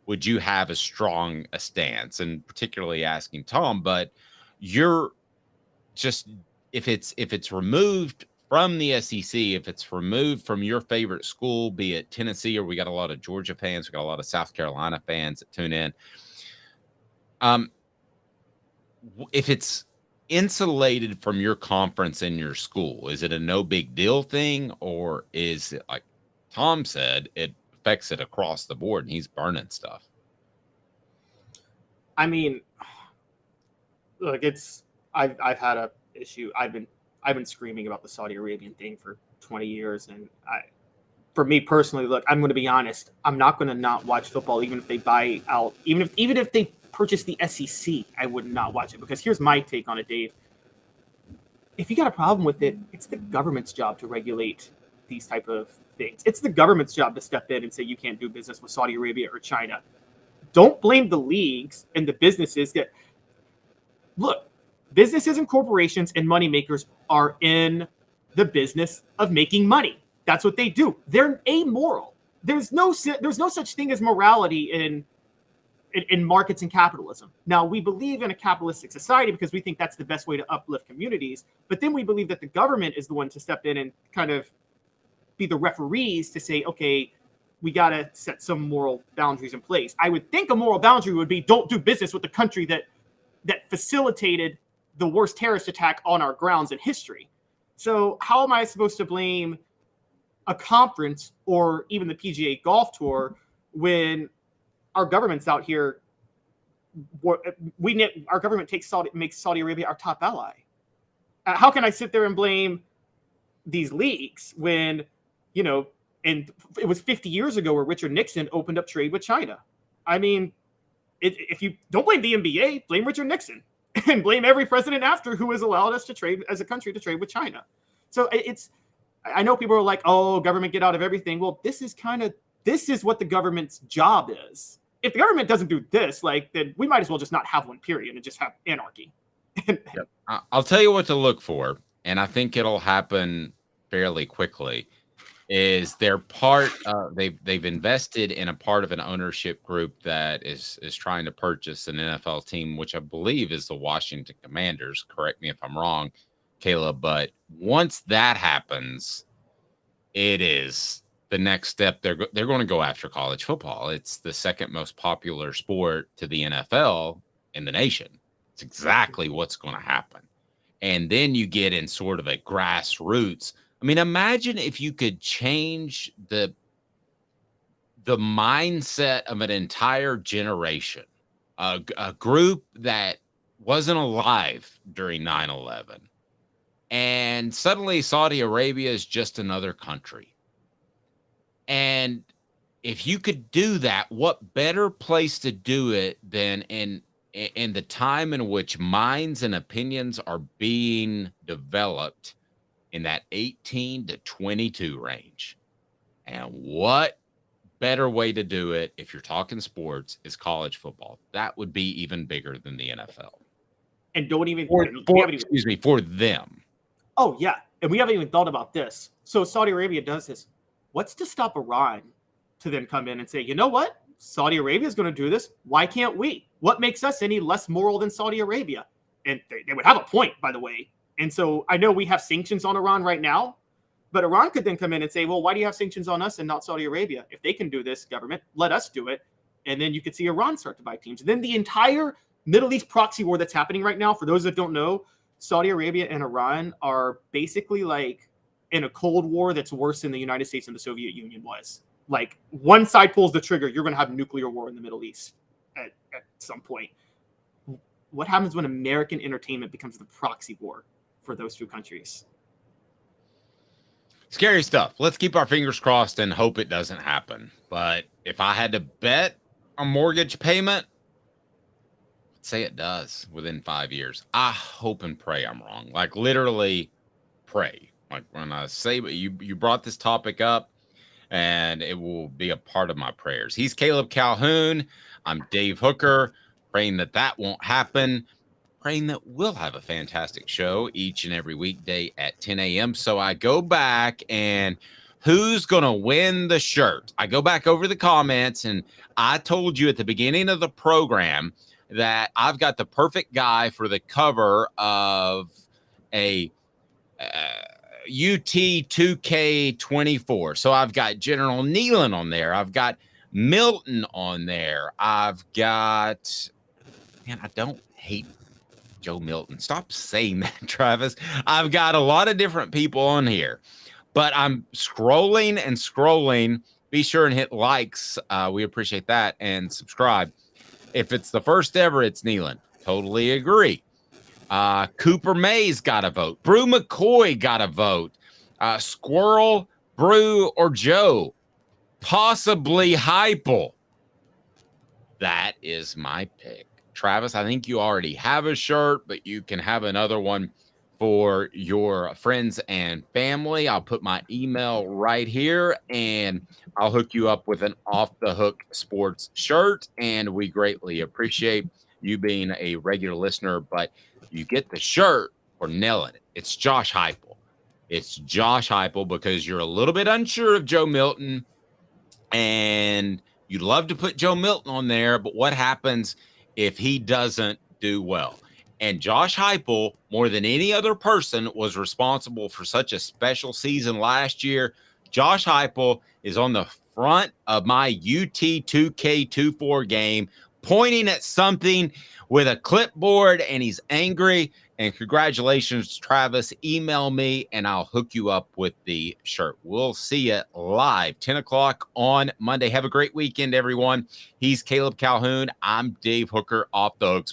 would you have as strong a stance? And particularly asking Tom, but you're just, if it's removed from the SEC, if it's removed from your favorite school, be it Tennessee, or we got a lot of Georgia fans, we got a lot of South Carolina fans that tune in. If it's insulated from your conference in your school, is it a no big deal thing, or is it, like Tom said, it affects it across the board and he's burning stuff? I mean, look, I've had a issue. I've been screaming about the Saudi Arabian thing for 20 years, and for me personally, look, I'm going to be honest. I'm not going to not watch football, even if they buy out, even if they purchase the SEC. I would not watch it, because here's my take on it, Dave. If you got a problem with it, it's the government's job to regulate these type of things. It's the government's job to step in and say you can't do business with Saudi Arabia or China. Don't blame the leagues and the businesses that look. Businesses and corporations and moneymakers are in the business of making money. That's what they do. They're amoral. There's no such thing as morality in markets and capitalism. Now, we believe in a capitalistic society because we think that's the best way to uplift communities. But then we believe that the government is the one to step in and kind of be the referees to say, okay, we got to set some moral boundaries in place. I would think a moral boundary would be don't do business with the country that facilitated the worst terrorist attack on our grounds in history. So how am I supposed to blame a conference or even the PGA Golf Tour when our government's out here? Our government makes Saudi Arabia our top ally. How can I sit there and blame these leagues when, and it was 50 years ago where Richard Nixon opened up trade with China? I mean, if you don't blame the NBA, blame Richard Nixon. And blame every president after who has allowed us to trade as a country to trade with China. So I know people are like, oh, government get out of everything. Well, this is what the government's job is. If the government doesn't do this, then we might as well just not have one, period, and just have anarchy. Yep. I'll tell you what to look for, and I think it'll happen fairly quickly. Is they're part of, they've invested in a part of an ownership group that is trying to purchase an NFL team, which I believe is the Washington Commanders. Correct me if I'm wrong, Caleb. But once that happens, it is the next step. They're going to go after college football. It's the second most popular sport to the NFL in the nation. It's exactly what's going to happen. And then you get in sort of a grassroots. I mean, imagine if you could change the mindset of an entire generation, a group that wasn't alive during 9/11, and suddenly Saudi Arabia is just another country. And if you could do that, what better place to do it than in the time in which minds and opinions are being developed in that 18 to 22 range? And what better way to do it, if you're talking sports, is college football. That would be even bigger than the NFL. And don't even for them. Oh yeah, and we haven't even thought about this. So Saudi Arabia does this. What's to stop Iran to then come in and say, you know what? Saudi Arabia is going to do this. Why can't we? What makes us any less moral than Saudi Arabia? And they would have a point, by the way. And so I know we have sanctions on Iran right now, but Iran could then come in and say, well, why do you have sanctions on us and not Saudi Arabia? If they can do this, government, let us do it. And then you could see Iran start to buy teams. And then the entire Middle East proxy war that's happening right now, for those that don't know, Saudi Arabia and Iran are basically like in a Cold War that's worse than the United States and the Soviet Union was. Like, one side pulls the trigger, you're going to have nuclear war in the Middle East at some point. What happens when American entertainment becomes the proxy war for those two countries? Scary stuff. Let's keep our fingers crossed and hope it doesn't happen. But if I had to bet a mortgage payment, I'd say it does within 5 years. I hope and pray I'm wrong. Like, literally pray. Like, when I say you brought this topic up, and it will be a part of my prayers. He's Caleb Calhoun. I'm Dave Hooker, praying that won't happen, praying that we'll have a fantastic show each and every weekday at 10 a.m. So I go back and who's going to win the shirt? I go back over the comments, and I told you at the beginning of the program that I've got the perfect guy for the cover of a UT 2K24. So I've got General Nealon on there. I've got Milton on there. I've got, man, I don't hate Joe Milton. Stop saying that, Travis. I've got a lot of different people on here, but I'm scrolling and scrolling. Be sure and hit likes. We appreciate that, and subscribe. If it's the first ever, it's Nealon. Totally agree. Cooper Mays got a vote. Brew McCoy got a vote. Squirrel, Brew, or Joe. Possibly Heupel. That is my pick. Travis, I think you already have a shirt, but you can have another one for your friends and family. I'll put my email right here, and I'll hook you up with an Off the Hook Sports shirt, and we greatly appreciate you being a regular listener, but you get the shirt for nailing it. It's Josh Heupel. It's Josh Heupel because you're a little bit unsure of Joe Milton, and you'd love to put Joe Milton on there, but what happens if he doesn't do well? And Josh Heupel, more than any other person, was responsible for such a special season last year. Josh Heupel is on the front of my UT 2K24 game, pointing at something with a clipboard, and he's angry. And congratulations, Travis. Email me, and I'll hook you up with the shirt. We'll see you live, 10 o'clock on Monday. Have a great weekend, everyone. He's Caleb Calhoun. I'm Dave Hooker, Off the Hooks.